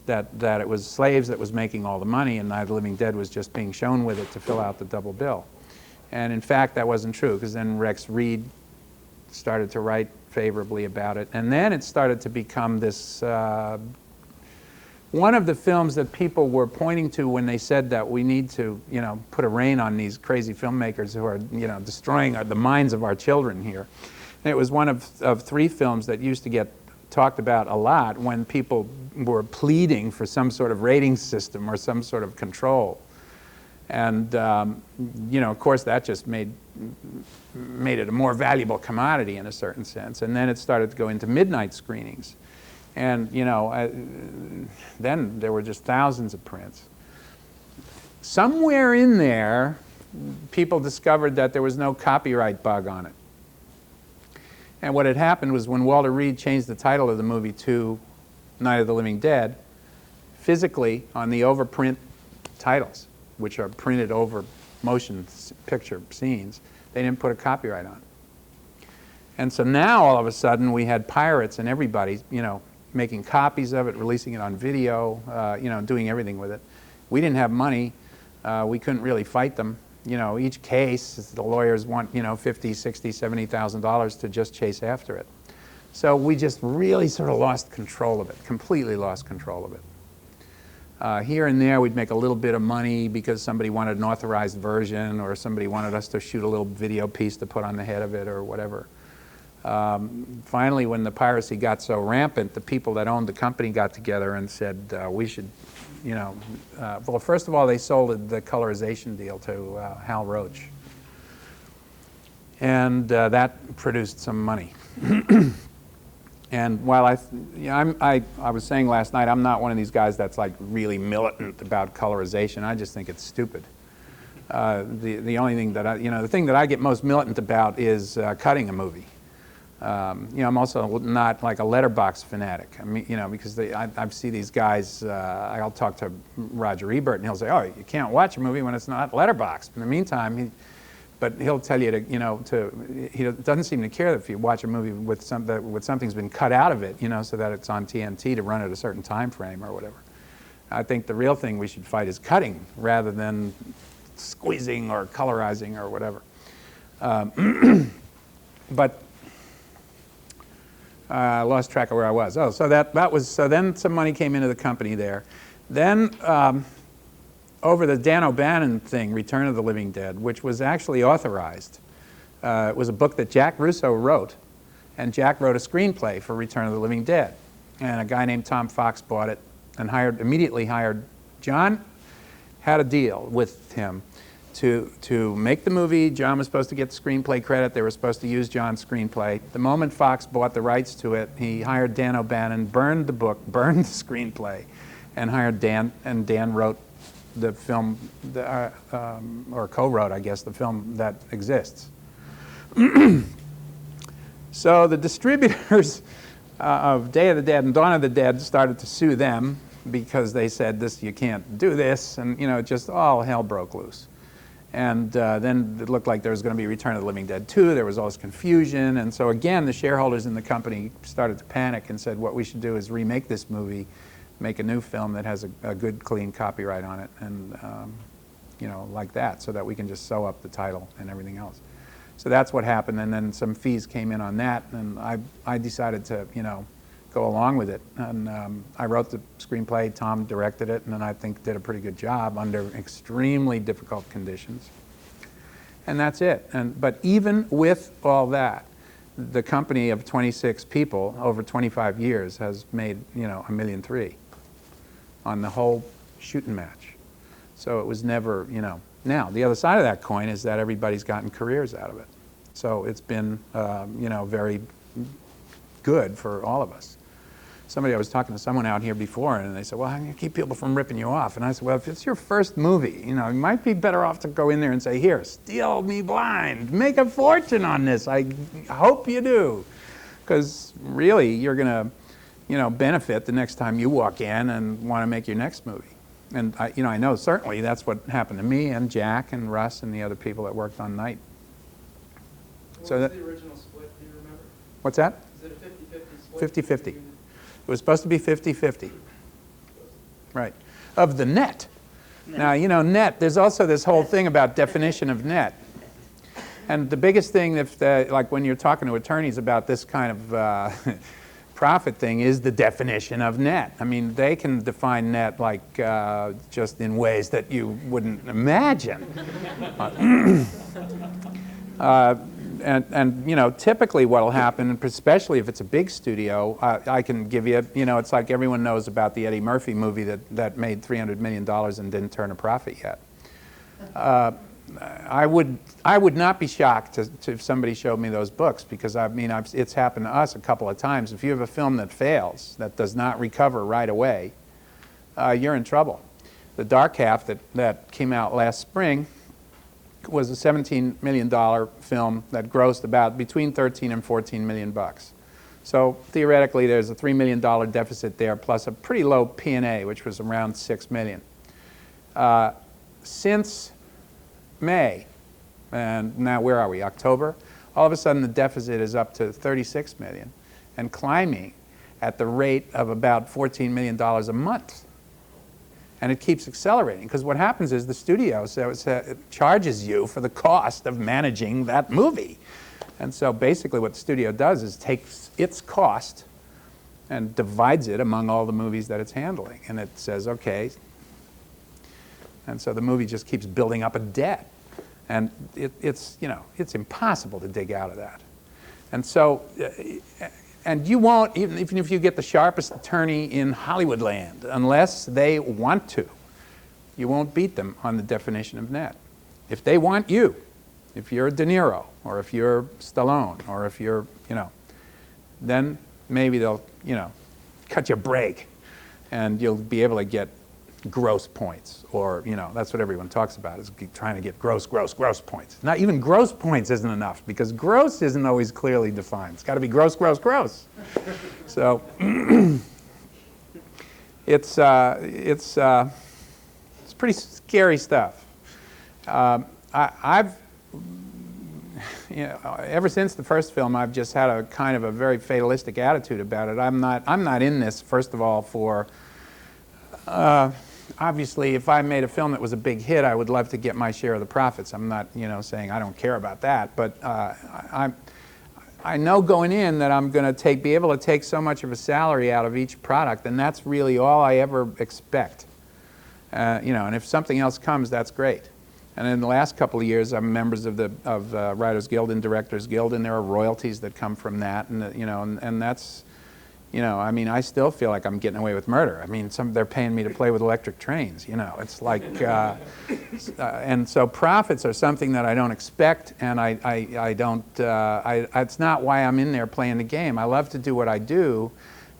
it was Slaves that was making all the money, and Night of the Living Dead was just being shown with it to fill out the double bill. And in fact, that wasn't true, because then Rex Reed started to write favorably about it. And then it started to become this, one of the films that people were pointing to when they said that we need to, put a rein on these crazy filmmakers who are, destroying the minds of our children here. And it was one of 3 films that used to get talked about a lot when people were pleading for some sort of rating system or some sort of control. And, of course, that just made it a more valuable commodity in a certain sense. And then it started to go into midnight screenings. And, then there were just thousands of prints. Somewhere in there, people discovered that there was no copyright bug on it. And what had happened was when Walter Reed changed the title of the movie to Night of the Living Dead, physically on the overprint titles, which are printed over motion picture scenes, they didn't put a copyright on it. And so now all of a sudden we had pirates and everybody, making copies of it, releasing it on video, doing everything with it. We didn't have money. We couldn't really fight them. Each case, the lawyers want, $50,000, $60,000, $70,000 to just chase after it. So we just really sort of lost control of it, completely lost control of it. Here and there, we'd make a little bit of money because somebody wanted an authorized version or somebody wanted us to shoot a little video piece to put on the head of it or whatever. Finally, when the piracy got so rampant, the people that owned the company got together and said, we should, well, first of all, they sold the colorization deal to Hal Roach. And that produced some money. And while I was saying last night, I'm not one of these guys that's like really militant about colorization. I just think it's stupid. The only thing that the thing that I get most militant about is cutting a movie. I'm also not like a letterbox fanatic. I mean, because I see these guys. I'll talk to Roger Ebert, and he'll say, "Oh, you can't watch a movie when it's not letterboxed." In the meantime, but he'll tell you he doesn't seem to care if you watch a movie with something's been cut out of it, so that it's on TNT to run at a certain time frame or whatever. I think the real thing we should fight is cutting rather than squeezing or colorizing or whatever. But I lost track of where I was. Oh, so so then some money came into the company there. Then over the Dan O'Bannon thing, Return of the Living Dead, which was actually authorized. It was a book that Jack Russo wrote, and Jack wrote a screenplay for Return of the Living Dead. And a guy named Tom Fox bought it and immediately hired John, had a deal with him to make the movie. John was supposed to get the screenplay credit. They were supposed to use John's screenplay. The moment Fox bought the rights to it, he hired Dan O'Bannon, burned the book, burned the screenplay, and hired Dan, and Dan wrote the film, or co-wrote, I guess, the film that exists. So the distributors of Day of the Dead and Dawn of the Dead started to sue them because they said, you can't do this, and just all hell broke loose. And then it looked like there was going to be Return of the Living Dead 2. There was all this confusion. And so again, the shareholders in the company started to panic and said, what we should do is remake this movie, make a new film that has a good, clean copyright on it, and like that, so that we can just sew up the title and everything else. So that's what happened. And then some fees came in on that, and I decided to, go along with it. And I wrote the screenplay, Tom directed it, and then I think did a pretty good job under extremely difficult conditions. And that's it. But even with all that, the company of 26 people over 25 years has made, $1.3 million on the whole shooting match. So it was never, Now, the other side of that coin is that everybody's gotten careers out of it. So it's been, very good for all of us. I was talking to someone out here before, and they said, well, how can you keep people from ripping you off? And I said, well, if it's your first movie, you might be better off to go in there and say, here, steal me blind, make a fortune on this. I hope you do. Because really, you're going to, benefit the next time you walk in and want to make your next movie. And I know certainly that's what happened to me and Jack and Russ and the other people that worked on Night. What was the original split, do you remember? What's that? Is it a 50-50 split? 50-50. It was supposed to be 50-50. Right. Of the net. Now, net, there's also this whole thing about definition of net. And the biggest thing, like when you're talking to attorneys about this kind of profit thing, is the definition of net. I mean, they can define net like just in ways that you wouldn't imagine. And you know, typically what will happen, especially if it's a big studio, I can give you, you know, it's like everyone knows about the Eddie Murphy movie that made $300 million and didn't turn a profit yet. I would not be shocked if somebody showed me those books, because I mean, it's happened to us a couple of times. If you have a film that fails, that does not recover right away, you're in trouble. The Dark Half that came out last spring was a $17 million film that grossed about between 13 and 14 million bucks. So theoretically, there's a $3 million deficit there, plus a pretty low P&A, which was around $6 million. Since May, and now where are we, October? All of a sudden the deficit is up to 36 million and climbing at the rate of about $14 million a month. And it keeps accelerating, because what happens is the studio charges you for the cost of managing that movie. And so basically what the studio does is takes its cost and divides it among all the movies that it's handling. And it says, okay. And so the movie just keeps building up a debt. And it's, you know, it's impossible to dig out of that. And so, and you won't, even if you get the sharpest attorney in Hollywood land, unless they want to, you won't beat them on the definition of net. If they want you, if you're De Niro, or if you're Stallone, or if you're, you know, then maybe they'll, you know, cut you a break, and you'll be able to get gross points, or, you know, that's what everyone talks about, is trying to get gross points. Not even gross points isn't enough, because gross isn't always clearly defined. It's got to be gross. So it's pretty scary stuff. I've, you know, ever since the first film, I've just had a kind of a very fatalistic attitude about it. I'm not in this, first of all, for obviously, if I made a film that was a big hit, I would love to get my share of the profits. I'm not, you know, saying I don't care about that, but I know going in that I'm going to be able to take so much of a salary out of each product, and that's really all I ever expect. You know, and if something else comes, that's great. And in the last couple of years, I'm members of the Writers Guild and Directors Guild, and there are royalties that come from that, and you know, and that's. You know, I mean, I still feel like I'm getting away with murder. I mean, they're paying me to play with electric trains, you know. It's like, and so profits are something that I don't expect, and I don't, it's not why I'm in there playing the game. I love to do what I do,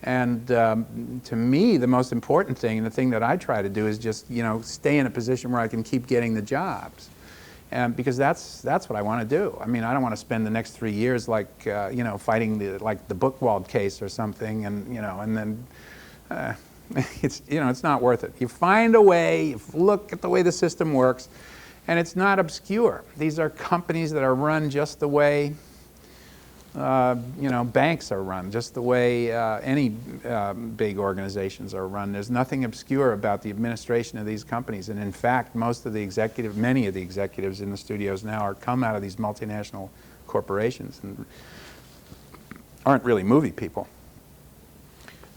and to me, the most important thing, and the thing that I try to do, is just, you know, stay in a position where I can keep getting the jobs. Because that's what I want to do. I mean, I don't want to spend the next 3 years like, you know, fighting the Buchwald case or something, and, you know, and then it's, you know, it's not worth it. You find a way, you look at the way the system works, and it's not obscure. These are companies that are run just the way, you know, banks are run, just the way any big organizations are run. There's nothing obscure about the administration of these companies, and in fact, many of the executives in the studios now come out of these multinational corporations and aren't really movie people.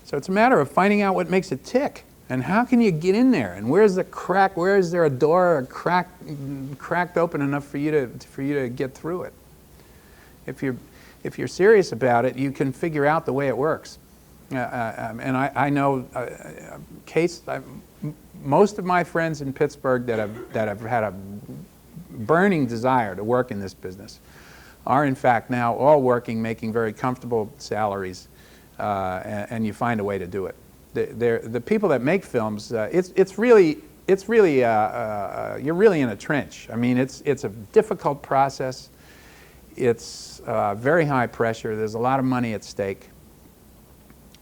So it's a matter of finding out what makes it tick, and how can you get in there, and where's the crack, where is there a door cracked open enough for you to get through it. If you're serious about it, you can figure out the way it works. And I know most of my friends in Pittsburgh that have had a burning desire to work in this business are in fact now all working, making very comfortable salaries, and you find a way to do it. The people that make films, you're really in a trench. I mean, it's a difficult process. It's very high pressure. There's a lot of money at stake.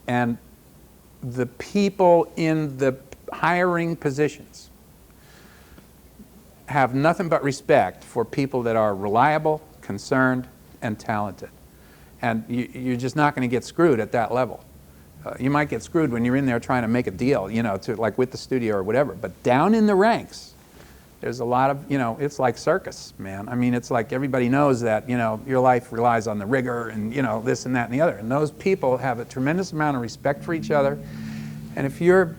And the people in the hiring positions have nothing but respect for people that are reliable, concerned, and talented. And you're just not going to get screwed at that level. You might get screwed when you're in there trying to make a deal, you know, like with the studio or whatever. But down in the ranks, There's a lot of, it's like circus, man. I mean, it's like everybody knows that, your life relies on the rigor and, this and that and the other. And those people have a tremendous amount of respect for each other. And if you're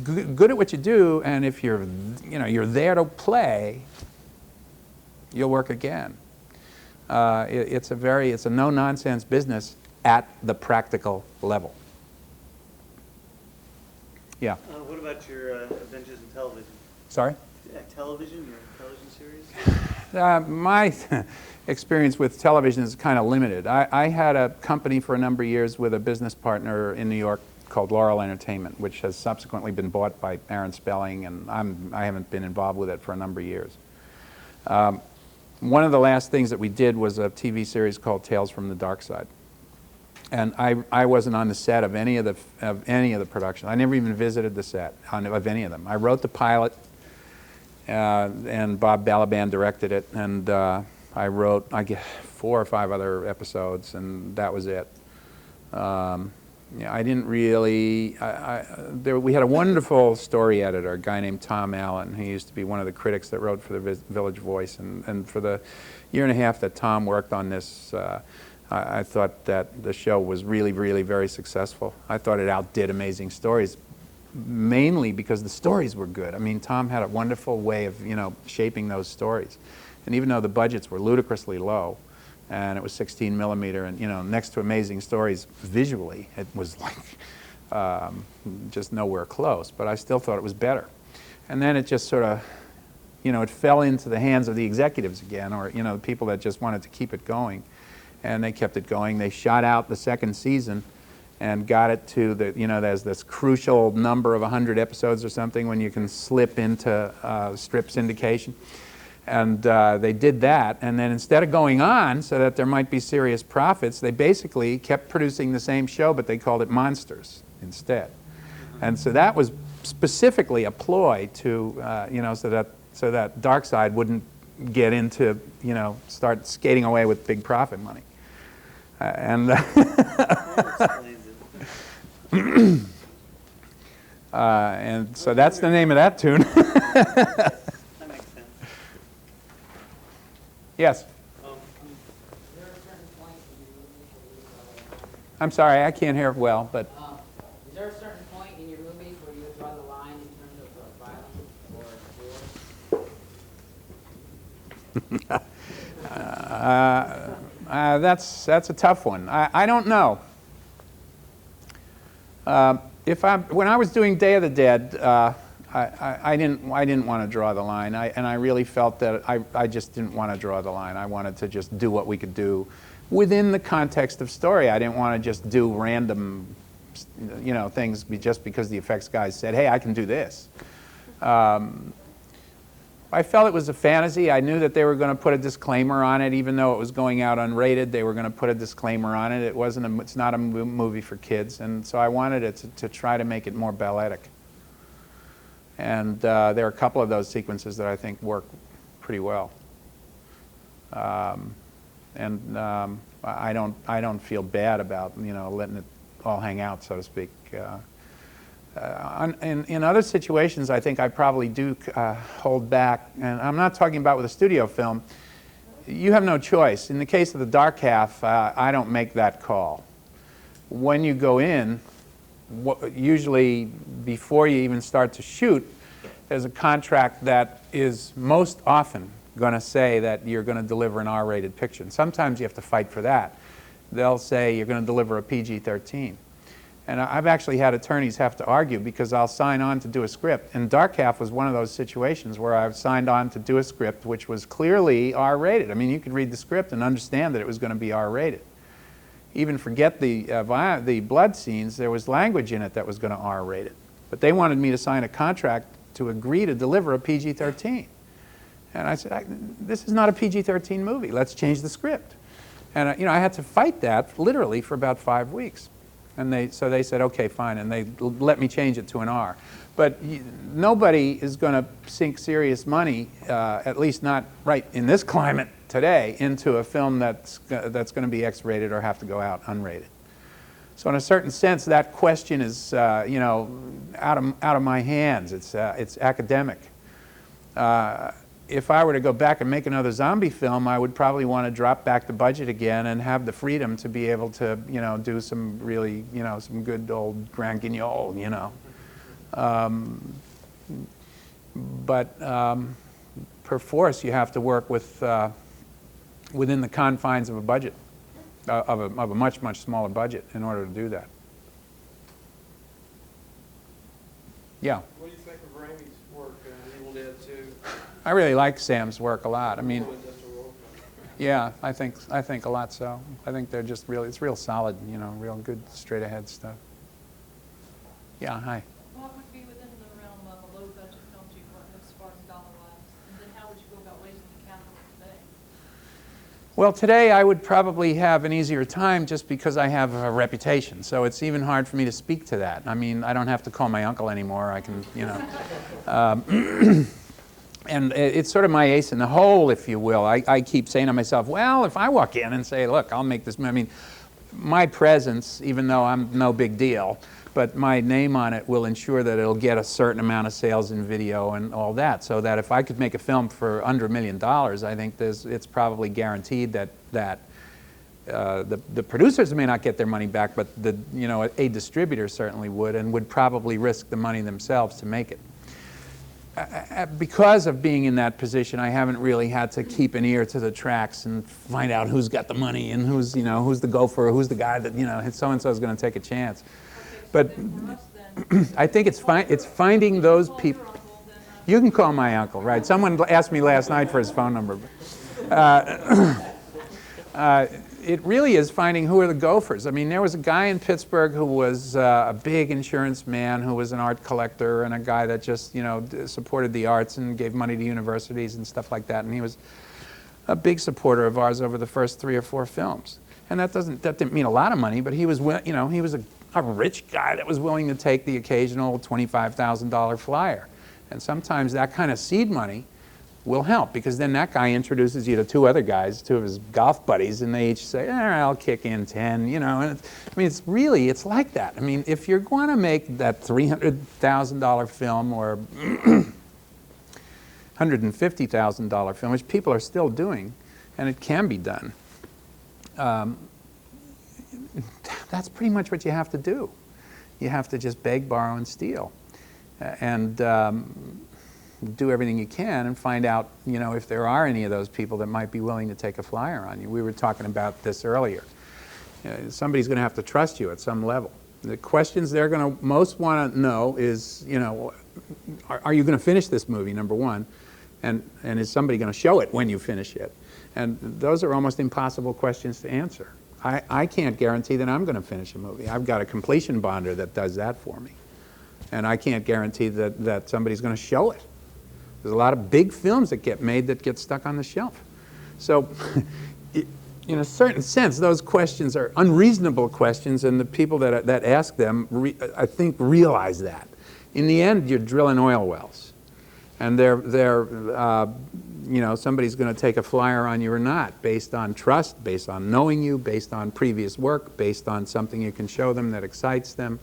good at what you do, and if you're, you're there to play, you'll work again. It's a no-nonsense business at the practical level. Yeah. What about your adventures in television? Sorry? Television, your television series? My experience with television is kind of limited. I had a company for a number of years with a business partner in New York called Laurel Entertainment, which has subsequently been bought by Aaron Spelling, and I haven't been involved with it for a number of years. One of the last things that we did was a TV series called Tales from the Dark Side. And I wasn't on the set of any of the production. I never even visited the set of any of them. I wrote the pilot, and Bob Balaban directed it, and I wrote, I guess, 4 or 5 other episodes, and that was it. I didn't really. We had a wonderful story editor, a guy named Tom Allen. He used to be one of the critics that wrote for the Village Voice, and for the year and a half that Tom worked on this, I thought that the show was really, really very successful. I thought it outdid Amazing Stories, mainly because the stories were good. I mean, Tom had a wonderful way of, shaping those stories. And even though the budgets were ludicrously low, and it was 16 millimeter, and, next to Amazing Stories, visually, it was like just nowhere close. But I still thought it was better. And then it just sort of, it fell into the hands of the executives again, or, the people that just wanted to keep it going. And they kept it going. They shot out the second season and got it to the, there's this crucial number of 100 episodes or something when you can slip into strip syndication. And they did that, and then instead of going on so that there might be serious profits, they basically kept producing the same show, but they called it Monsters instead. And so that was specifically a ploy to, so that Dark Side wouldn't get into, start skating away with big profit money. And and so that's the name of that tune. That makes sense. Yes. Is there a certain point in your movies where you would draw the line? I'm sorry, I can't hear well, but Is there a certain point in your movies where you would draw the line in terms of violence or gore? that's a tough one. I don't know. When I was doing Day of the Dead, I didn't want to draw the line, and I really felt that I just didn't want to draw the line. I wanted to just do what we could do within the context of story. I didn't want to just do random, things just because the effects guys said, "Hey, I can do this." I felt it was a fantasy. I knew that they were going to put a disclaimer on it, even though it was going out unrated. They were going to put a disclaimer on it. It's not a movie for kids, and so I wanted it to try to make it more balletic. And there are a couple of those sequences that I think work pretty well. I don't feel bad about letting it all hang out, so to speak. In other situations, I think I probably do hold back, and I'm not talking about with a studio film. You have no choice. In the case of The Dark Half, I don't make that call. When you go in, usually before you even start to shoot, there's a contract that is most often going to say that you're going to deliver an R-rated picture. And sometimes you have to fight for that. They'll say you're going to deliver a PG-13. And I've actually had attorneys have to argue because I'll sign on to do a script. And Dark Half was one of those situations where I've signed on to do a script which was clearly R-rated. I mean, you could read the script and understand that it was going to be R-rated. Even forget the blood scenes, there was language in it that was going to R-rate it. But they wanted me to sign a contract to agree to deliver a PG-13. And I said, this is not a PG-13 movie. Let's change the script. And I had to fight that literally for about 5 weeks. And so they said, okay, fine, and they let me change it to an R. But nobody is going to sink serious money, at least not right in this climate today, into a film that's going to be X-rated or have to go out unrated. So in a certain sense, that question is, out of my hands. It's academic. If I were to go back and make another zombie film, I would probably want to drop back the budget again and have the freedom to be able to, do some really, some good old Grand Guignol, But perforce, you have to work with within the confines of a budget, of a much, much smaller budget in order to do that. Yeah. What do you think of Raimi's work, Evil Dead 2? I really like Sam's work a lot. I mean, What was that role? yeah, I think a lot so. I think they're just really, it's real solid, real good straight ahead stuff. Yeah, hi. What would be within the realm of a low-budget film you've worked with as far as dollar-wise? And then how would you go about raising the capital today? Well, today I would probably have an easier time just because I have a reputation. So it's even hard for me to speak to that. I mean, I don't have to call my uncle anymore. I can, and it's sort of my ace in the hole, if you will. I keep saying to myself, well, if I walk in and say, look, I'll make this, I mean, my presence, even though I'm no big deal, but my name on it will ensure that it'll get a certain amount of sales in video and all that, so that if I could make a film for under $1 million, I think it's probably guaranteed that the producers may not get their money back, but a distributor certainly would, and would probably risk the money themselves to make it. Because of being in that position, I haven't really had to keep an ear to the tracks and find out who's got the money and who's the gopher, who's the guy that so-and-so is going to take a chance. But I think it's finding those people. You can call my uncle, right? Someone asked me last night for his phone number. It really is finding who are the gophers. I mean, there was a guy in Pittsburgh who was a big insurance man, who was an art collector, and a guy that just, supported the arts and gave money to universities and stuff like that. And he was a big supporter of ours over the first 3 or 4 films. And that didn't mean a lot of money, but he was, he was a rich guy that was willing to take the occasional $25,000 flyer. And sometimes that kind of seed money will help, because then that guy introduces you to 2 other guys, 2 of his golf buddies, and they each say, I'll kick in 10, and it's like that. I mean, if you're going to make that $300,000 film or $150,000 film, which people are still doing, and it can be done, that's pretty much what you have to do. You have to just beg, borrow, and steal. And do everything you can and find out, if there are any of those people that might be willing to take a flyer on you. We were talking about this earlier. Somebody's going to have to trust you at some level. The questions they're going to most want to know is, are you going to finish this movie, number one, and is somebody going to show it when you finish it? And those are almost impossible questions to answer. I can't guarantee that I'm going to finish a movie. I've got a completion bonder that does that for me. And I can't guarantee that somebody's going to show it. There's a lot of big films that get made that get stuck on the shelf. So, in a certain sense, those questions are unreasonable questions, and the people that ask them, I think, realize that. In the end, you're drilling oil wells. And somebody's going to take a flyer on you or not, based on trust, based on knowing you, based on previous work, based on something you can show them that excites them,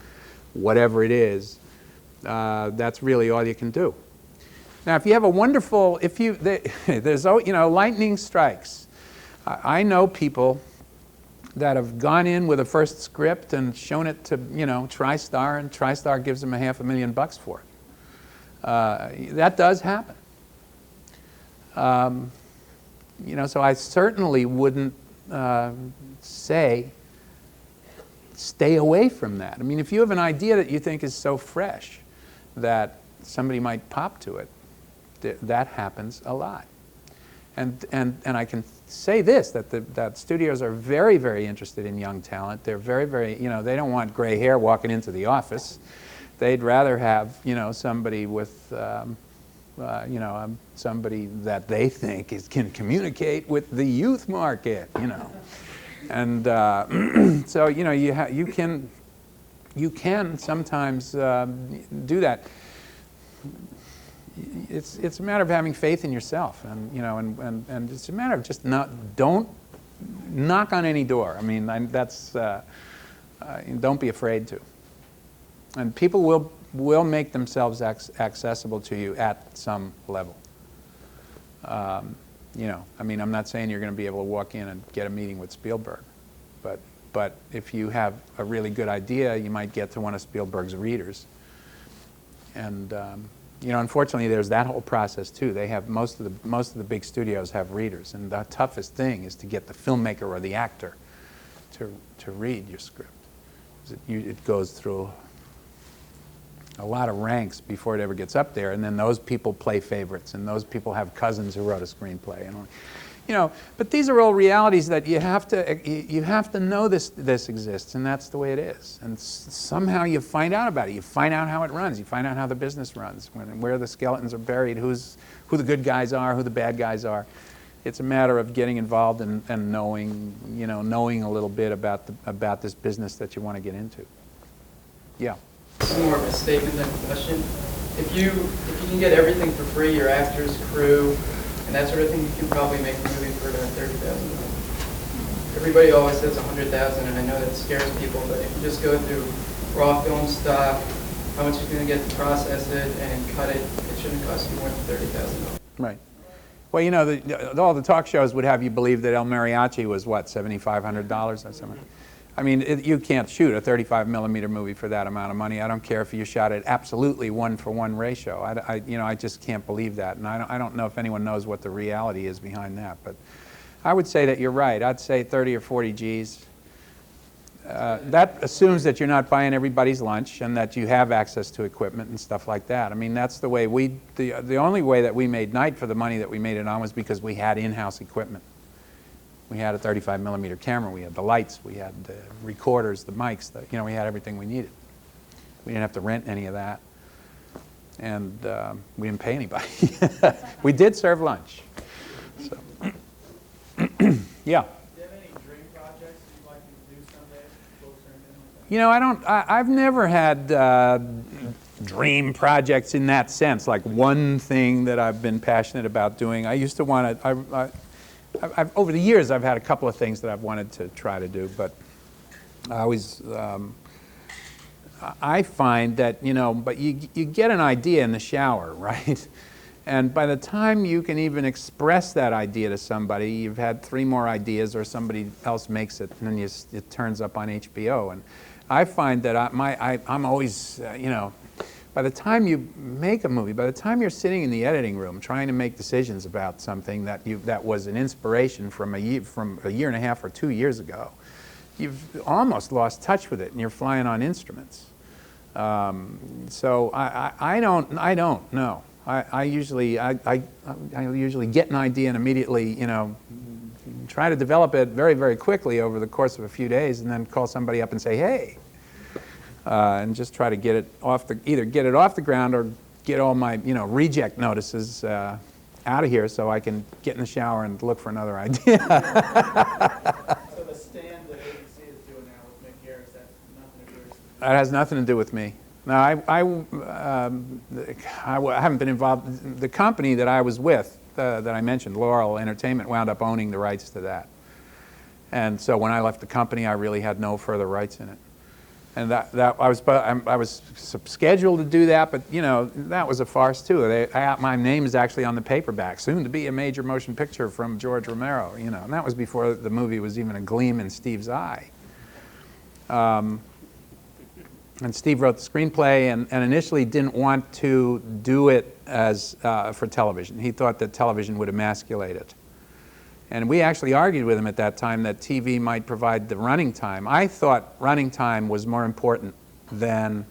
whatever it is. That's really all you can do. Now, if you have a wonderful, there's lightning strikes. I know people that have gone in with a first script and shown it to, TriStar, and TriStar gives them $500,000 for it. That does happen. So I certainly wouldn't say stay away from that. I mean, if you have an idea that you think is so fresh that somebody might pop to it, that happens a lot. And I can say this, that studios are very, very interested in young talent. They're very, very, they don't want gray hair walking into the office. They'd rather have, somebody with, somebody that they think can communicate with the youth market, And so, you can sometimes do that. It's a matter of having faith in yourself, and it's a matter of just don't knock on any door. I mean, don't be afraid to. And people will make themselves accessible to you at some level. You know, I mean, I'm not saying you're going to be able to walk in and get a meeting with Spielberg, but if you have a really good idea, you might get to one of Spielberg's readers. And you know, unfortunately, there's that whole process too. They have most of the big studios have readers, and the toughest thing is to get the filmmaker or the actor to read your script. It goes through a lot of ranks before it ever gets up there, and then those people play favorites, and those people have cousins who wrote a screenplay, and you know. But these are all realities that you have to know this exists, and that's the way it is. And somehow you find out about it. You find out how it runs. You find out how the business runs, where the skeletons are buried, who the good guys are, who the bad guys are. It's a matter of getting involved and knowing, you know, knowing a little bit about this business that you want to get into. Yeah. It's more of a statement than a question. If you can get everything for free, your actors, crew, and that sort of thing, you can probably make a movie for about $30,000. Everybody always says $100,000, and I know that scares people, but if you just go through raw film stock, how much it's going to get to process it and cut it, it shouldn't cost you more than $30,000. Right. Well, you know, all the talk shows would have you believe that El Mariachi was, what, $7,500 or something? I mean, you can't shoot a 35mm movie for that amount of money. I don't care if you shot it absolutely 1-for-1 ratio. You know, I just can't believe that, and I don't know if anyone knows what the reality is behind that. But I would say that you're right. I'd say 30 or 40 G's. That assumes that you're not buying everybody's lunch and that you have access to equipment and stuff like that. I mean, that's the way the only way that we made Night for the money that we made it on was because we had in-house equipment. We had a 35mm camera, we had the lights, we had the recorders, the mics, you know, we had everything we needed. We didn't have to rent any of that. And we didn't pay anybody. We did serve lunch. So. Yeah. Do you have any dream projects you'd like to do someday, books or anything like that? You know, I've never had dream projects in that sense, like one thing that I've been passionate about doing. I used to want to, over the years, I've had a couple of things that I've wanted to try to do, but I always, I find that, you know, but you get an idea in the shower, right? And by the time you can even express that idea to somebody, you've had 3 more ideas, or somebody else makes it, and then it turns up on HBO. And I find that I'm always, you know, by the time you make a movie, by the time you're sitting in the editing room trying to make decisions about something that was an inspiration from a year and a half or 2 years ago, you've almost lost touch with it, and you're flying on instruments. So I don't know. I usually get an idea and immediately, you know, try to develop it very, very quickly over the course of a few days, and then call somebody up and say, hey. And just try to get it either get it off the ground or get all my, you know, reject notices out of here so I can get in the shower and look for another idea. So the stand that ABC is doing now with Mick Garris, that's nothing to do with it? That has nothing to do with me. No, I haven't been involved. The company that I was with, that I mentioned, Laurel Entertainment, wound up owning the rights to that. And so when I left the company, I really had no further rights in it. And I was scheduled to do that, but you know, that was a farce too. My name is actually on the paperback, soon to be a major motion picture from George Romero. You know, and that was before the movie was even a gleam in Steve's eye. And Steve wrote the screenplay, and initially didn't want to do it as for television. He thought that television would emasculate it. And we actually argued with him at that time that TV might provide the running time. I thought running time was more important than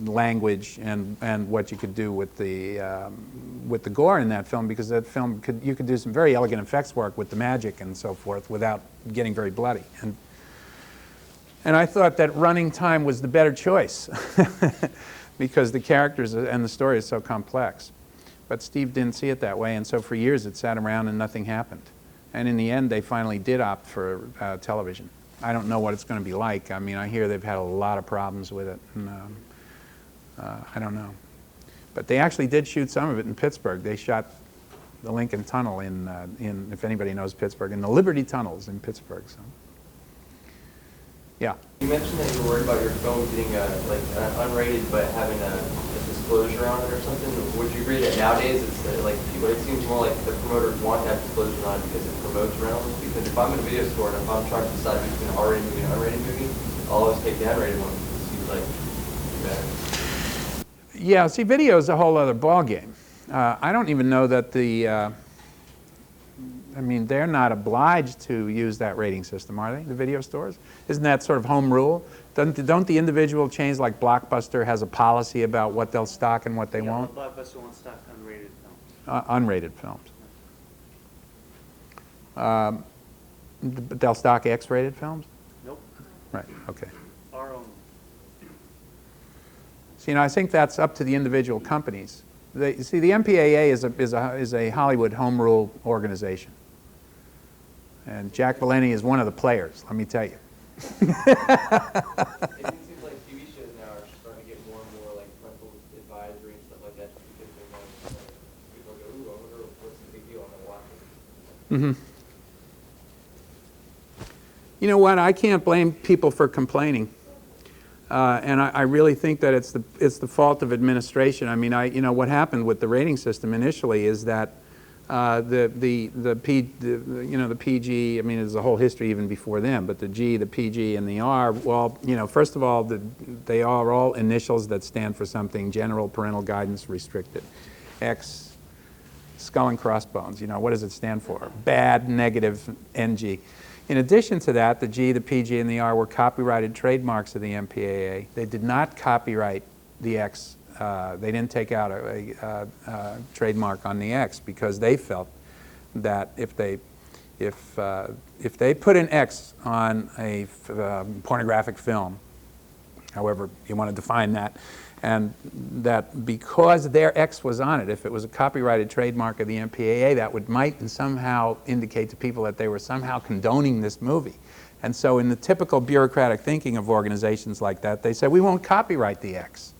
language and what you could do with the gore in that film, because that film you could do some very elegant effects work with the magic and so forth without getting very bloody. And I thought that running time was the better choice because the characters and the story is so complex. But Steve didn't see it that way, and so for years it sat around and nothing happened. And in the end, they finally did opt for television. I don't know what it's going to be like. I mean, I hear they've had a lot of problems with it, and I don't know. But they actually did shoot some of it in Pittsburgh. They shot the Lincoln Tunnel in if anybody knows Pittsburgh, in the Liberty Tunnels in Pittsburgh. So, yeah. You mentioned that you were worried about your film getting unrated, but having a disclosure on it or something? Would you agree that nowadays it's like people? It seems more like the promoters want to have disclosure on it because it promotes rentals. Because if I'm in a video store and if I'm trying to decide between an R-rated movie and an unrated movie, I'll always take the unrated one. It seems like better. Yeah, see, video is a whole other ballgame. I don't even know that the. I mean, they're not obliged to use that rating system, are they? The video stores? Isn't that sort of home rule? Don't the individual chains like Blockbuster has a policy about what they'll stock and what they won't? Blockbuster won't stock unrated films. Unrated films. But they'll stock X-rated films? Nope. Right. Okay. Our own. So, you know, I think that's up to the individual companies. You see, the MPAA is a Hollywood home rule organization. And Jack Valenti is one of the players, let me tell you. It seems like TV shows now are starting to get more and more like parental advisory and stuff like that because they want people go, ooh, I wonder what's the big deal, I'm gonna watch it. Mm-hmm. You know what? I can't blame people for complaining. And I really think that it's the fault of administration. I mean, you know, what happened with the rating system initially is that the PG. I mean, there's a whole history even before them. But the G, the PG, and the R. Well, you know, first of all, they are all initials that stand for something: general parental guidance restricted. X, skull and crossbones. You know, what does it stand for? Bad, negative, NG. In addition to that, the G, the PG, and the R were copyrighted trademarks of the MPAA. They did not copyright the X. They didn't take out a trademark on the X because they felt that if they put an X on a pornographic film, however you want to define that, and that because their X was on it, if it was a copyrighted trademark of the MPAA, that might somehow indicate to people that they were somehow condoning this movie. And so in the typical bureaucratic thinking of organizations like that, they say, we won't copyright the X.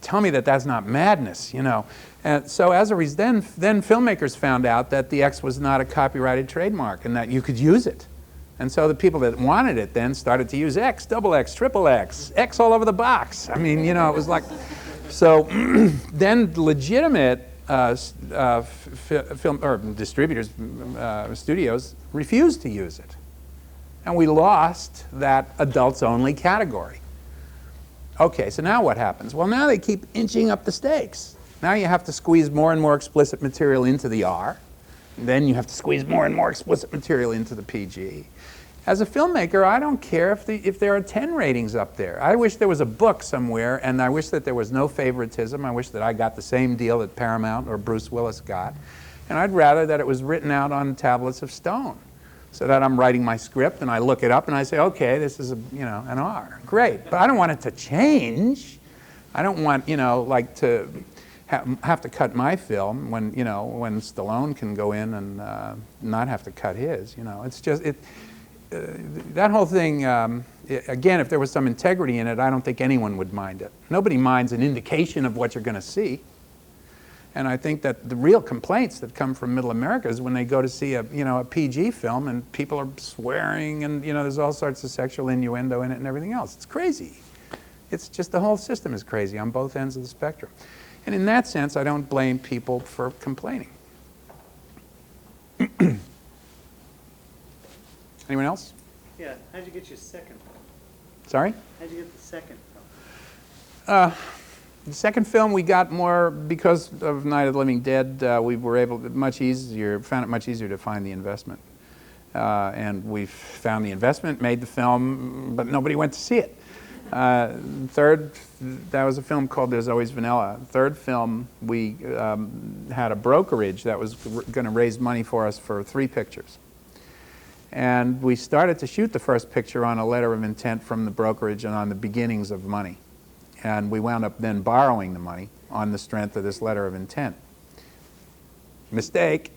Tell me that that's not madness, you know. And so as a result, then filmmakers found out that the X was not a copyrighted trademark and that you could use it. And so the people that wanted it then started to use X, double X, triple X, X all over the box. I mean, you know, it was like, so then legitimate film or distributors, studios refused to use it. And we lost that adults only category. Okay, so now what happens? Well, now they keep inching up the stakes. Now you have to squeeze more and more explicit material into the R. Then you have to squeeze more and more explicit material into the PG. As a filmmaker, I don't care if there are 10 ratings up there. I wish there was a book somewhere, and I wish that there was no favoritism. I wish that I got the same deal that Paramount or Bruce Willis got. And I'd rather that it was written out on tablets of stone, so that I'm writing my script and I look it up and I say, okay, this is an R. Great, but I don't want it to change. I don't want, like to have to cut my film when Stallone can go in and not have to cut his. It's just that whole thing. Again, if there was some integrity in it, I don't think anyone would mind it. Nobody minds an indication of what you're going to see. And I think that the real complaints that come from Middle America is when they go to see a PG film and people are swearing and there's all sorts of sexual innuendo in it and everything else. It's crazy. It's just the whole system is crazy on both ends of the spectrum. And in that sense, I don't blame people for complaining. Anyone else? Yeah, how'd you get your second film? Sorry? How'd you get the second film? The second film we got more because of Night of the Living Dead. We were able to found it much easier to find the investment. And we found the investment, made the film, but nobody went to see it. Third, that was a film called There's Always Vanilla. Third film, we had a brokerage that was going to raise money for us for 3 pictures. And we started to shoot the first picture on a letter of intent from the brokerage and on the beginnings of money. And we wound up then borrowing the money on the strength of this letter of intent. Mistake.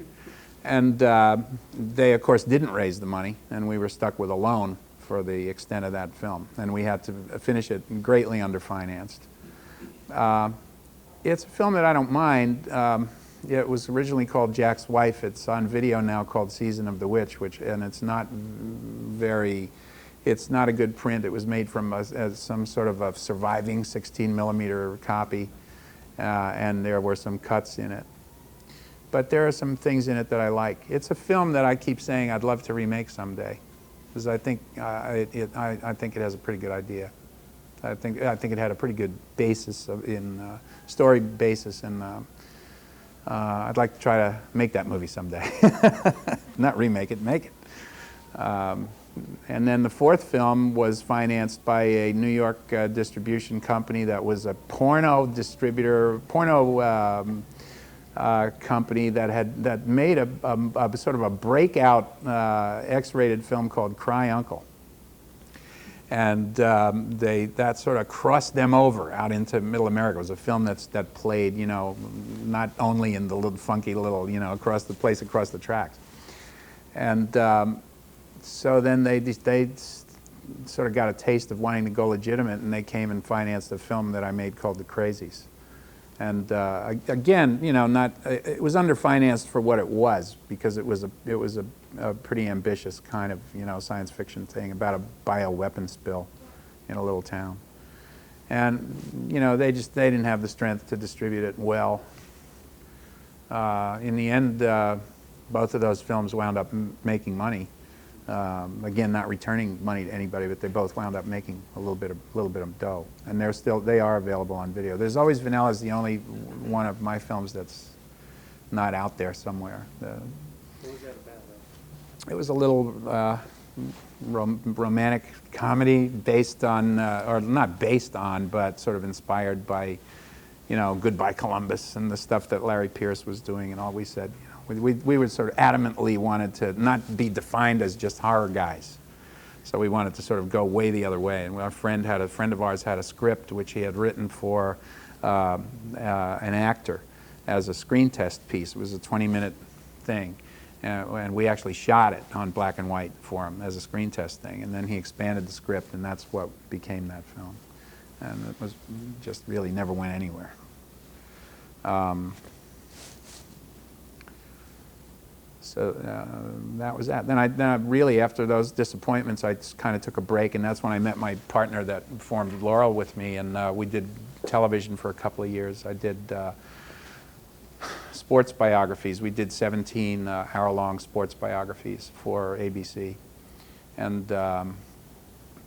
And they, of course, didn't raise the money, and we were stuck with a loan for the extent of that film. And we had to finish it greatly underfinanced. It's a film that I don't mind. It was originally called Jack's Wife. It's on video now called Season of the Witch, and it's not very It's not a good print. It was made from as some sort of a surviving 16mm copy, and there were some cuts in it. But there are some things in it that I like. It's a film that I keep saying I'd love to remake someday, because I think I think it has a pretty good idea. I think it had a pretty good basis story basis, and I'd like to try to make that movie someday. Not remake it, make it. And then the fourth film was financed by a New York distribution company that was a porno distributor, company that made a sort of a breakout X-rated film called Cry Uncle. And that sort of crossed them over out into Middle America. It was a film that played, you know, not only in the little funky little, you know, across the tracks. And so then they sort of got a taste of wanting to go legitimate, and they came and financed a film that I made called The Crazies. And again, you know, it was underfinanced for what it was, because it was a pretty ambitious kind of, you know, science fiction thing about a bioweapon spill in a little town. And, you know, they didn't have the strength to distribute it well. In the end, both of those films wound up making money. Again, not returning money to anybody, but they both wound up making a little bit of dough. And they are available on video. There's Always Vanilla is the only one of my films that's not out there somewhere. What was that about? It was a little romantic comedy based on, or not based on, but sort of inspired by, you know, Goodbye Columbus and the stuff that Larry Pierce was doing. And all we said, you know, we would sort of adamantly wanted to not be defined as just horror guys. So we wanted to sort of go way the other way. And a friend of ours had a script which he had written for an actor as a screen test piece. It was a 20-minute thing. And we actually shot it on black and white for him as a screen test thing. And then he expanded the script, and that's what became that film. And it was just really never went anywhere. So that was that. Then I really, after those disappointments, I kind of took a break, and that's when I met my partner that formed Laurel with me, and we did television for a couple of years. I did sports biographies. We did 17 hour-long sports biographies for ABC, and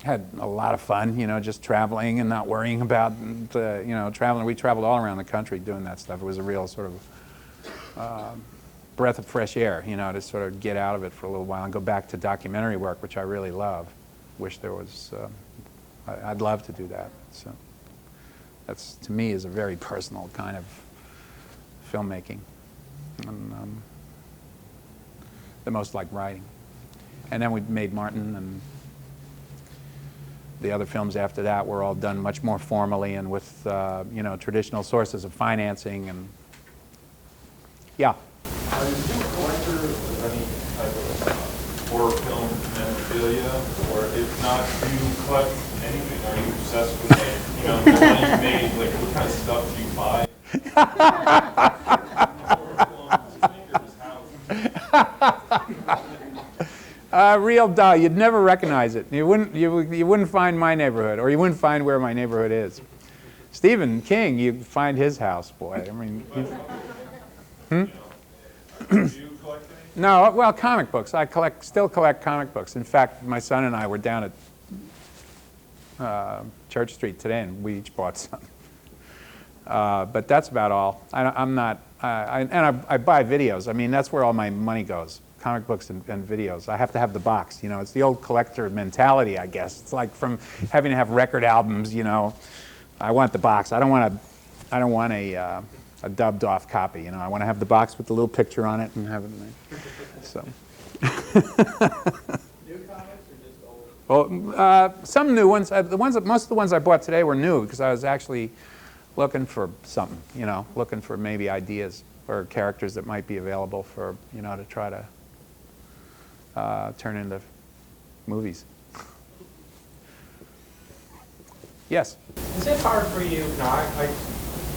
had a lot of fun, you know, just traveling and not worrying about, you know, traveling. We traveled all around the country doing that stuff. It was a real sort of breath of fresh air, you know, to sort of get out of it for a little while and go back to documentary work, which I really love. Wish there was, I'd love to do that. So that's, to me, is a very personal kind of filmmaking, and the most like writing. And then we made Martin, and the other films after that were all done much more formally and with you know, traditional sources of financing. And yeah. Are you a collector of any type of horror film memorabilia, or if not, do you collect anything? Are you obsessed with, like, you know, the one you made, like, what kind of stuff do you buy? Real dull. You'd never recognize it. You wouldn't find my neighborhood, or you wouldn't find where my neighborhood is. Stephen King, you'd find his house, boy. I mean, Do you collect anything? No, well, comic books. I still collect comic books. In fact, my son and I were down at Church Street today, and we each bought some. But that's about all. I'm not, and I buy videos. I mean, that's where all my money goes. Comic books and videos. I have to have the box, you know. It's the old collector mentality, I guess. It's like from having to have record albums, you know. I want the box. I don't want a dubbed off copy, you know. I want to have the box with the little picture on it and have it in there. So. New comics or just old? Well, some new ones. Most of the ones I bought today were new because I was actually looking for something, you know, looking for maybe ideas or characters that might be available for, you know, to try to turn into movies. Yes? Is it hard for you, now I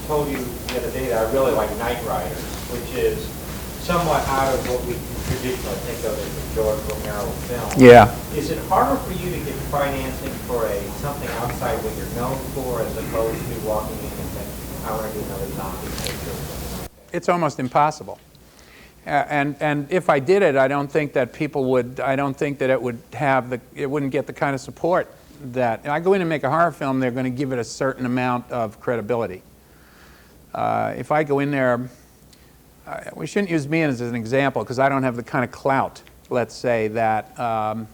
told you the other day that I really like Knight Riders, which is somewhat out of what we traditionally think of as a George Romero film. Yeah. Is it harder for you to get financing for something outside what you're known for, as opposed to walking in and saying, I want to do another zombie picture or something like that? It's almost impossible. And if I did it, I don't think that people would, I don't think that it would have the, it wouldn't get the kind of support that, I go in and make a horror film, they're going to give it a certain amount of credibility. If I go in there, we shouldn't use me as an example because I don't have the kind of clout, let's say, that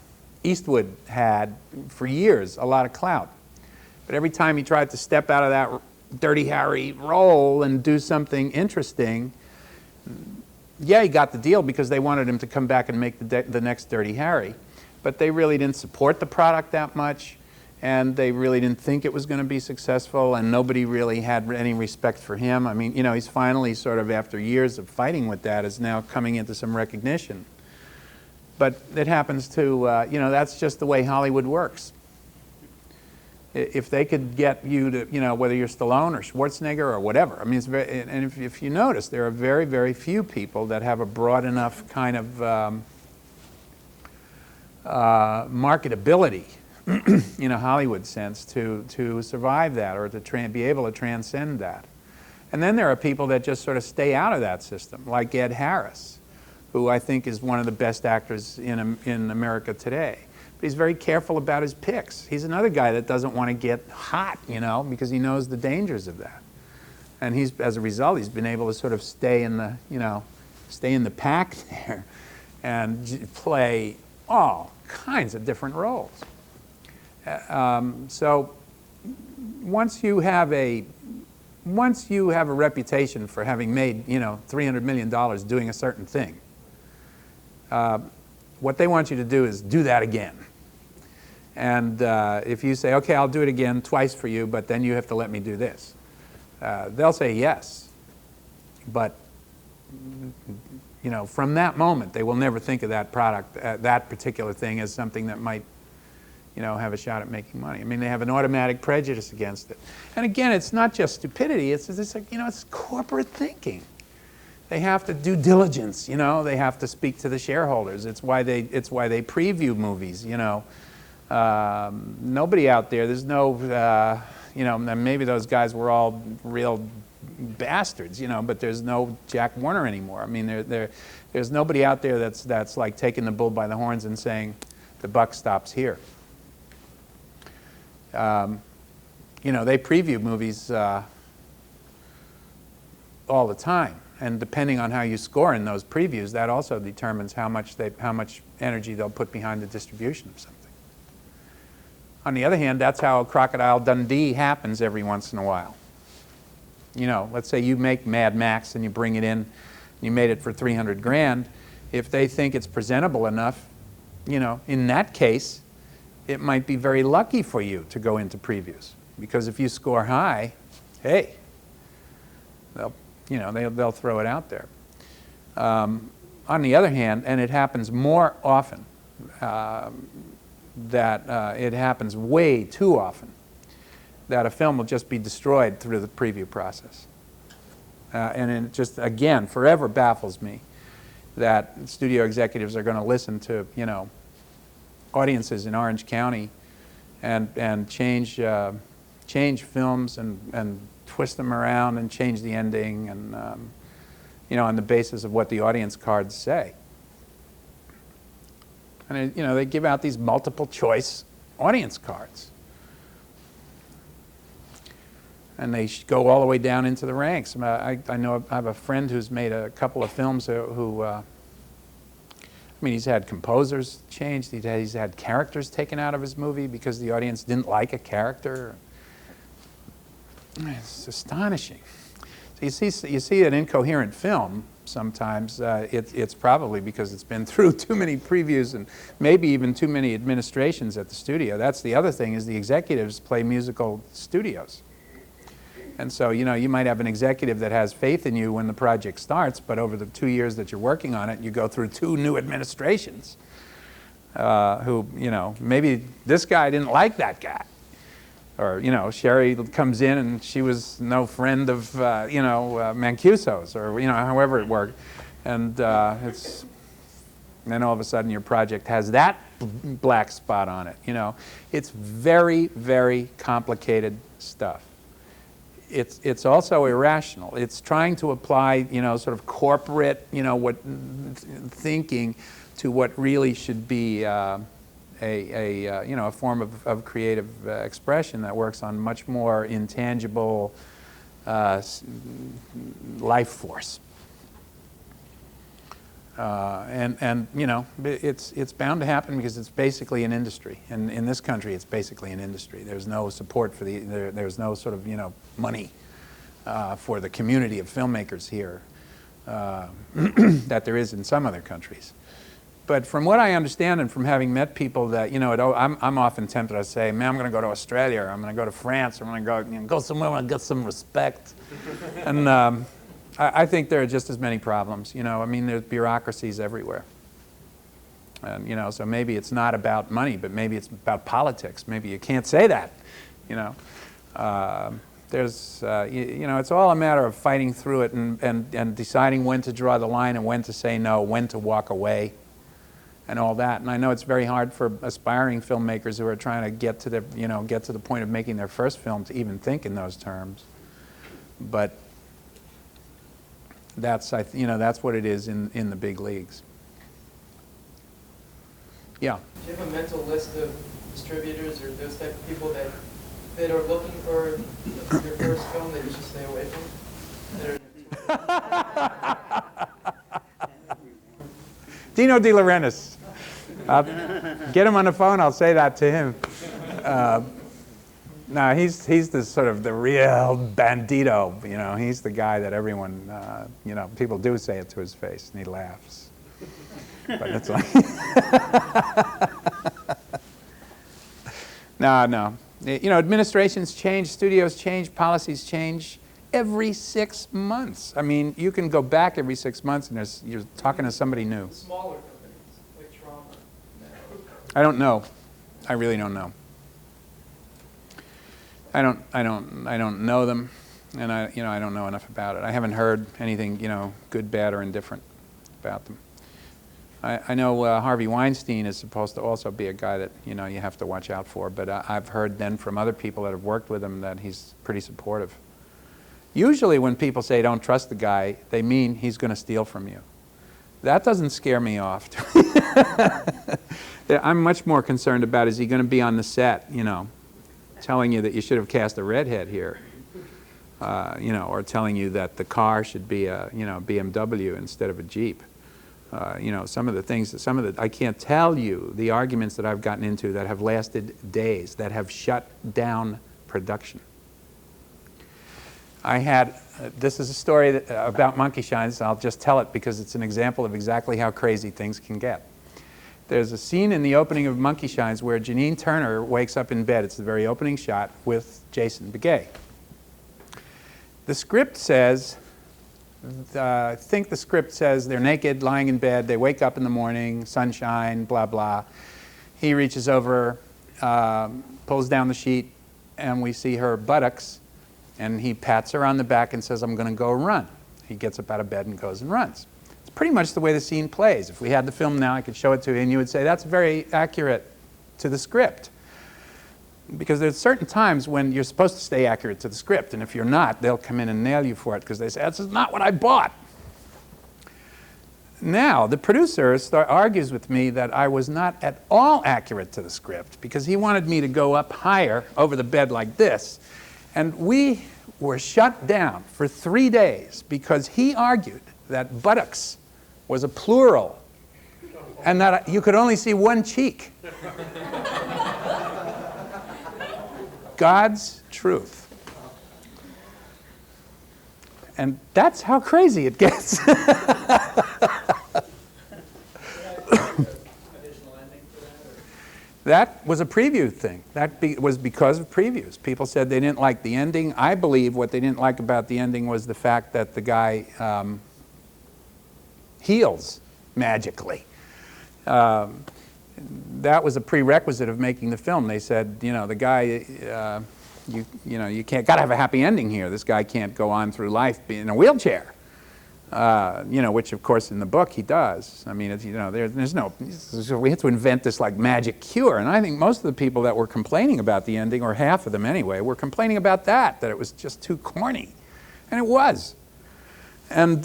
Eastwood had for years, a lot of clout. But every time he tried to step out of that Dirty Harry role and do something interesting, yeah, he got the deal because they wanted him to come back and make the next Dirty Harry. But they really didn't support the product that much, and they really didn't think it was going to be successful, and nobody really had any respect for him. I mean, you know, he's finally sort of, after years of fighting with that, is now coming into some recognition. But it happens to, you know, that's just the way Hollywood works. If they could get you to, you know, whether you're Stallone or Schwarzenegger or whatever, I mean, it's very, and if you notice, there are very, very few people that have a broad enough kind of marketability in a Hollywood sense to survive that or to be able to transcend that. And then there are people that just sort of stay out of that system, like Ed Harris, who I think is one of the best actors in America today. But he's very careful about his picks. He's another guy that doesn't want to get hot, you know, because he knows the dangers of that. And he's, as a result, he's been able to sort of stay in the, you know, stay in the pack there and play all kinds of different roles. So once you have a reputation for having made, you know, $300 million doing a certain thing, what they want you to do is do that again. And if you say, okay, I'll do it again twice for you, but then you have to let me do this, they'll say yes. But you know, from that moment, they will never think of that product, that particular thing, as something that might, you know, have a shot at making money. I mean, they have an automatic prejudice against it. And again, it's not just stupidity. It's like, you know, it's corporate thinking. They have to do diligence. You know, they have to speak to the shareholders. It's why they preview movies. You know, nobody out there. There's no, you know, maybe those guys were all real bastards, you know, but there's no Jack Warner anymore. I mean, there's nobody out there that's like taking the bull by the horns and saying the buck stops here. You know, they preview movies all the time, and depending on how you score in those previews, that also determines how much energy they'll put behind the distribution of something. On the other hand, that's how Crocodile Dundee happens every once in a while. You know, let's say you make Mad Max and you bring it in, you made it for 300 grand. If they think it's presentable enough, you know, in that case, it might be very lucky for you to go into previews, because if you score high, hey, they'll throw it out there. On the other hand, and it happens more often, it happens way too often, that a film will just be destroyed through the preview process. And it just, again, forever baffles me that studio executives are going to listen to, you know, audiences in Orange County and change films and twist them around and change the ending and, you know, on the basis of what the audience cards say. And, you know, they give out these multiple choice audience cards. And they go all the way down into the ranks. I know I have a friend who's made a couple of films who I mean, he's had composers changed. He's had characters taken out of his movie because the audience didn't like a character. It's astonishing. So you see an incoherent film sometimes. It's probably because it's been through too many previews and maybe even too many administrations at the studio. That's the other thing, is the executives play musical studios. And so, you know, you might have an executive that has faith in you when the project starts, but over the 2 years that you're working on it, you go through 2 new administrations who, you know, maybe this guy didn't like that guy. Or, you know, Sherry comes in and she was no friend of, you know, Mancuso's, or, you know, however it worked. And then all of a sudden your project has that black spot on it, you know. It's very, very complicated stuff. It's also irrational. It's trying to apply, you know, sort of corporate, you know, thinking to what really should be you know, a form of creative expression that works on much more intangible life force. And you know, it's bound to happen because it's basically an industry. And in this country, it's basically an industry. There's no support for there's no sort of, you know, money for the community of filmmakers here that there is in some other countries. But from what I understand and from having met people that, you know, I'm often tempted to say, man, I'm going to go to Australia, or I'm going to go to France, or I'm going to go, you know, go somewhere and get some respect. And I think there are just as many problems, you know. I mean, there's bureaucracies everywhere. And, you know, so maybe it's not about money, but maybe it's about politics. Maybe you can't say that, you know. You know, it's all a matter of fighting through it and deciding when to draw the line and when to say no, when to walk away, and all that. And I know it's very hard for aspiring filmmakers who are trying to get to the, you know, get to the point of making their first film to even think in those terms. But that's, you know, that's what it is in the big leagues. Yeah. Do you have a mental list of distributors or those type of people that are looking for your first film that you should stay away from? Dino De Laurentiis. Get him on the phone, I'll say that to him. No, he's the sort of the real bandito, you know. He's the guy that everyone, you know, people do say it to his face, and he laughs. But it's like, no. You know, administrations change, studios change, policies change every 6 months. I mean, you can go back every 6 months, and you're talking to somebody new. Smaller companies, like Trauma. I don't know. I really don't know. I don't know them, and you know, I don't know enough about it. I haven't heard anything, you know, good, bad, or indifferent about them. I know Harvey Weinstein is supposed to also be a guy that, you know, you have to watch out for, but I've heard then from other people that have worked with him that he's pretty supportive. Usually when people say don't trust the guy, they mean he's going to steal from you. That doesn't scare me off. I'm much more concerned about, is he going to be on the set, you know, telling you that you should have cast a redhead here, you know, or telling you that the car should be a, you know, BMW instead of a Jeep. You know, some of the things, I can't tell you the arguments that I've gotten into that have lasted days, that have shut down production. I had, this is a story about Monkey Shines. I'll just tell it because it's an example of exactly how crazy things can get. There's a scene in the opening of Monkey Shines where Janine Turner wakes up in bed. It's the very opening shot with Jason Begay. The script says, I think the script says they're naked, lying in bed, they wake up in the morning, sunshine, blah, blah. He reaches over, pulls down the sheet, and we see her buttocks, and he pats her on the back and says, I'm going to go run. He gets up out of bed and goes and runs. It's pretty much the way the scene plays. If we had the film now, I could show it to you, and you would say, that's very accurate to the script. Because there's certain times when you're supposed to stay accurate to the script, and if you're not, they'll come in and nail you for it because they say, this is not what I bought. Now, the producer argues with me that I was not at all accurate to the script because he wanted me to go up higher over the bed like this. And we were shut down for 3 days because he argued that buttocks was a plural and that you could only see one cheek. God's truth. And that's how crazy it gets. That was a preview thing. That was because of previews. People said they didn't like the ending. I believe what they didn't like about the ending was the fact that the guy heals magically. That was a prerequisite of making the film. They said, you know, the guy, you know, you can't, gotta have a happy ending here. This guy can't go on through life being in a wheelchair. You know, which of course in the book he does. I mean, it's, you know, there's no, so we had to invent this like magic cure. And I think most of the people that were complaining about the ending, or half of them anyway, were complaining about that it was just too corny. And it was. And,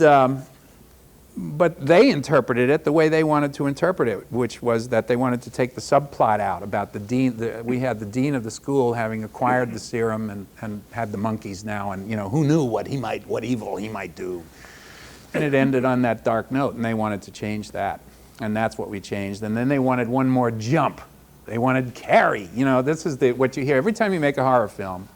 but they interpreted it the way they wanted to interpret it, which was that they wanted to take the subplot out about the dean. We had the dean of the school having acquired the serum and had the monkeys now, and you know, who knew what evil he might do. And it ended on that dark note, and they wanted to change that. And that's what we changed. And then they wanted one more jump. They wanted Carrie. You know, this is what you hear every time you make a horror film.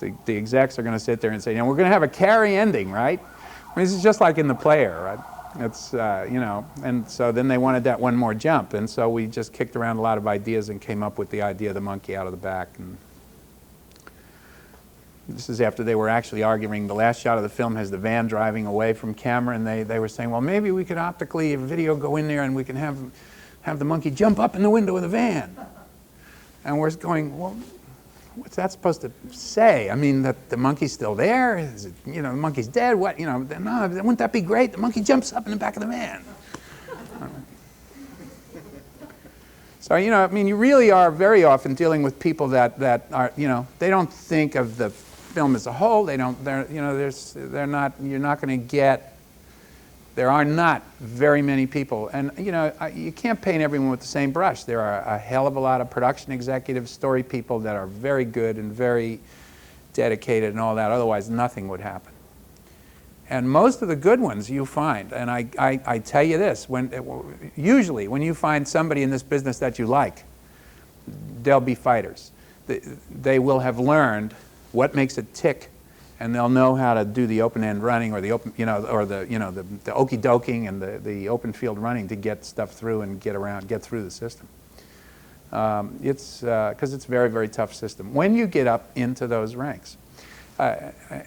The execs are going to sit there and say, you know, we're going to have a Carrie ending, right? I mean, this is just like in The Player, right? It's, you know, and so then they wanted that one more jump. And so we just kicked around a lot of ideas and came up with the idea of the monkey out of the back. And this is after they were actually arguing. The last shot of the film has the van driving away from camera, and they were saying, well, maybe we could optically, video go in there and we can have the monkey jump up in the window of the van. And we're going, well, what's that supposed to say? I mean, that the monkey's still there? Is it, you know, the monkey's dead? What, you know, no, wouldn't that be great? The monkey jumps up in the back of the van. So, you know, I mean, you really are very often dealing with people that are, you know, they don't think of the film as a whole. They don't, you know, they're not, you're not going to get, there are not very many people. And, you know, you can't paint everyone with the same brush. There are a hell of a lot of production executives, story people that are very good and very dedicated and all that. Otherwise, nothing would happen. And most of the good ones you find, and I tell you this, usually when you find somebody in this business that you like, they'll be fighters. They will have learned what makes it tick, and they'll know how to do the open-end running, or the open, you know, or the, you know, the okey-doking and the open field running to get stuff through and get through the system. It's because it's a very, very tough system when you get up into those ranks. You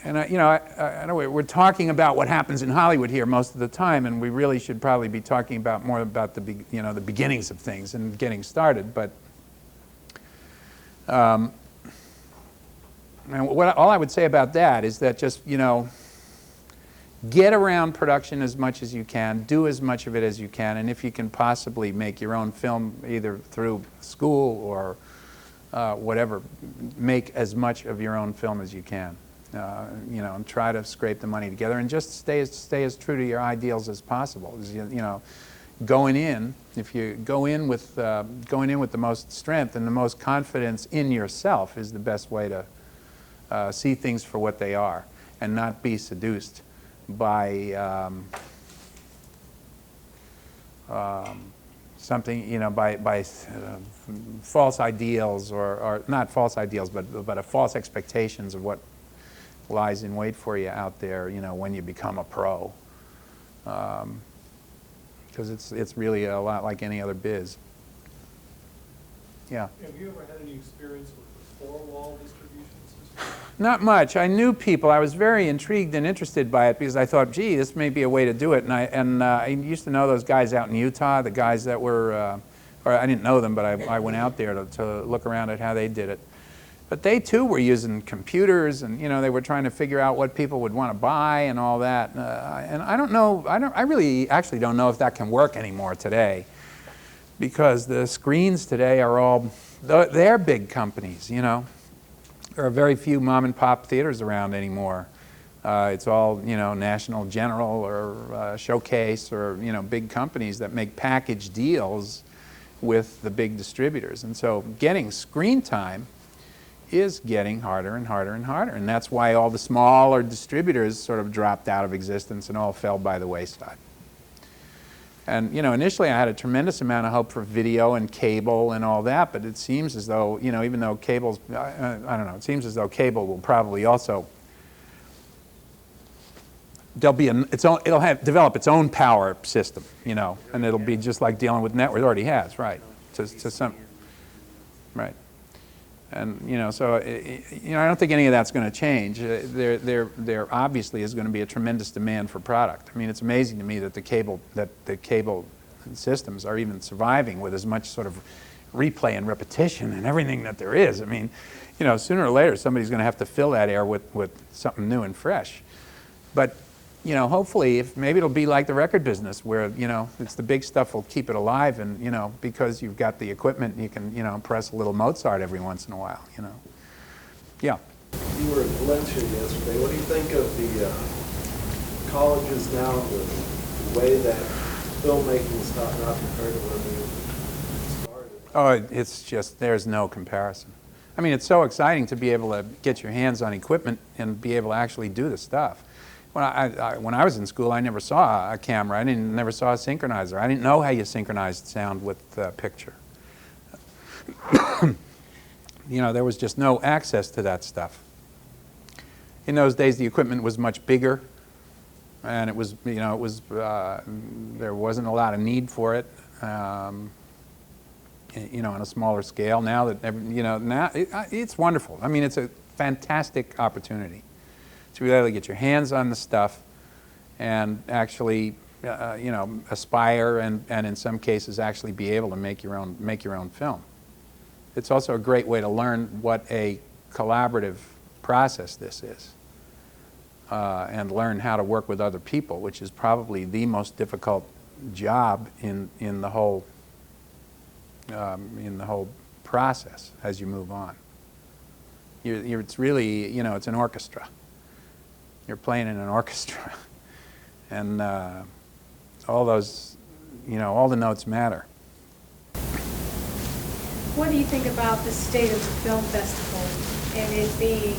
know, I know we're talking about what happens in Hollywood here most of the time, and we really should probably be talking about more about the, you know, the beginnings of things and getting started. But and all I would say about that is that just, you know, get around production as much as you can, do as much of it as you can, and if you can possibly make your own film either through school or whatever, make as much of your own film as you can. You know, and try to scrape the money together, and just stay as true to your ideals as possible. You know, going in, if you go in with the most strength and the most confidence in yourself, is the best way to see things for what they are, and not be seduced by something, you know, by false ideals, or not false ideals, but a false expectations of what lies in wait for you out there, you know, when you become a pro. Because it's really a lot like any other biz. Yeah. Have you ever had any experience with the four-wall distribution system? Not much. I knew people. I was very intrigued and interested by it because I thought, gee, this may be a way to do it. And I used to know those guys out in Utah, the guys that were, or I didn't know them, but I went out there to look around at how they did it. But they too were using computers, and you know, they were trying to figure out what people would want to buy and all that. And I don't know. I really actually don't know if that can work anymore today, because the screens today are all, they're big companies. You know, there are very few mom and pop theaters around anymore. It's all, you know, National General or Showcase, or you know, big companies that make package deals with the big distributors. And so getting screen time is getting harder and harder and harder. And that's why all the smaller distributors sort of dropped out of existence and all fell by the wayside. And, you know, initially I had a tremendous amount of hope for video and cable and all that, but it seems as though, you know, even though cable's, I don't know, it seems as though cable will probably also, there'll be it'll develop its own power system, you know, and it'll be just like dealing with networks. It already has, right, to some, right. And, you know, so, you know, I don't think any of that's going to change. There obviously is going to be a tremendous demand for product. I mean, it's amazing to me that the cable systems are even surviving with as much sort of replay and repetition and everything that there is. I mean, you know, sooner or later somebody's going to have to fill that air with something new and fresh. But you know, hopefully, if maybe it'll be like the record business, where, you know, it's the big stuff will keep it alive, and, you know, because you've got the equipment, you can, you know, press a little Mozart every once in a while, you know. Yeah. You were at Valencia yesterday. What do you think of the colleges now, the way that filmmaking is taught now compared to when we started? Oh, it's just, there's no comparison. I mean, it's so exciting to be able to get your hands on equipment and be able to actually do the stuff. When I was in school, I never saw a camera. I never saw a synchronizer. I didn't know how you synchronized sound with picture. You know, there was just no access to that stuff. In those days, the equipment was much bigger, and it was, you know, it was, there wasn't a lot of need for it, you know, on a smaller scale. Now that, you know, now it's wonderful. I mean, it's a fantastic opportunity to really get your hands on the stuff and actually, you know, aspire and in some cases actually be able to make your own film. It's also a great way to learn what a collaborative process this is, and learn how to work with other people, which is probably the most difficult job in the whole process as you move on. It's really, you know, it's an orchestra. You're playing in an orchestra, and all those, you know, all the notes matter. What do you think about the state of the film festival and it being,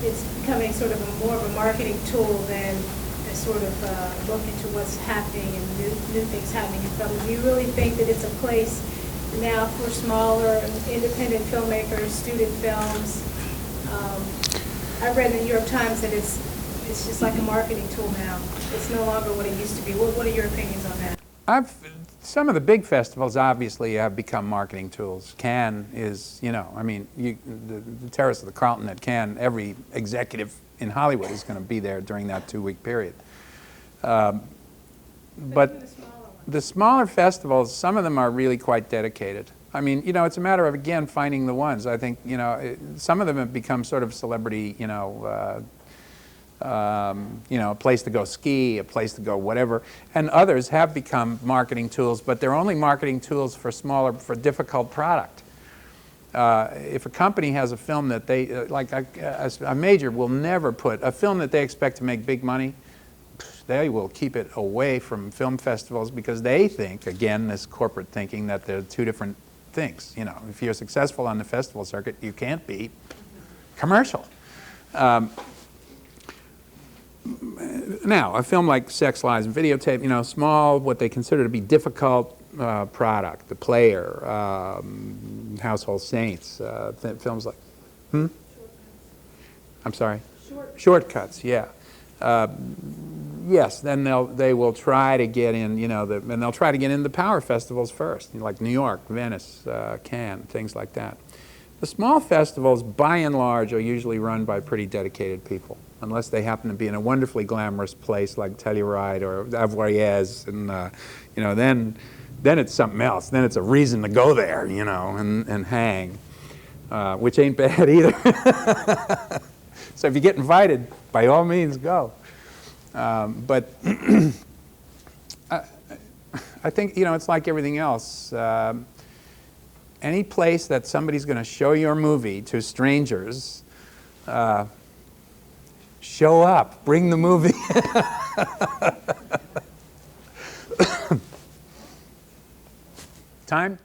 it's becoming sort of more of a marketing tool than a sort of look into what's happening and new things happening in film? Do you really think that it's a place now for smaller independent filmmakers, student films? I read in the New York Times that it's just like a marketing tool now. It's no longer what it used to be. What are your opinions on that? Some of the big festivals obviously have become marketing tools. Cannes is, you know, I mean, the Terrace of the Carlton at Cannes, every executive in Hollywood is going to be there during that 2-week period. But the smaller festivals, some of them are really quite dedicated. I mean, you know, it's a matter of, again, finding the ones. I think, you know, some of them have become sort of celebrity, you know, a place to go ski, a place to go whatever, and others have become marketing tools, but they're only marketing tools for smaller, for difficult product. If a company has a film that they, like a major will never put, a film that they expect to make big money, they will keep it away from film festivals because they think, again, this corporate thinking, that they're two different things. You know, if you're successful on the festival circuit, you can't be commercial. Now, a film like Sex, Lies, and Videotape, you know, small, what they consider to be difficult product, The Player, Household Saints, films like, I'm sorry? Shortcuts, yeah. Yes, then they will try to get in, you know, and they'll try to get in the power festivals first, you know, like New York, Venice, Cannes, things like that. The small festivals, by and large, are usually run by pretty dedicated people, unless they happen to be in a wonderfully glamorous place like Telluride or Avoyelles, and you know, then it's something else. Then it's a reason to go there, you know, and hang, which ain't bad either. So if you get invited, by all means, go. But I think, you know, it's like everything else. Any place that somebody's going to show your movie to strangers, show up, bring the movie. Time?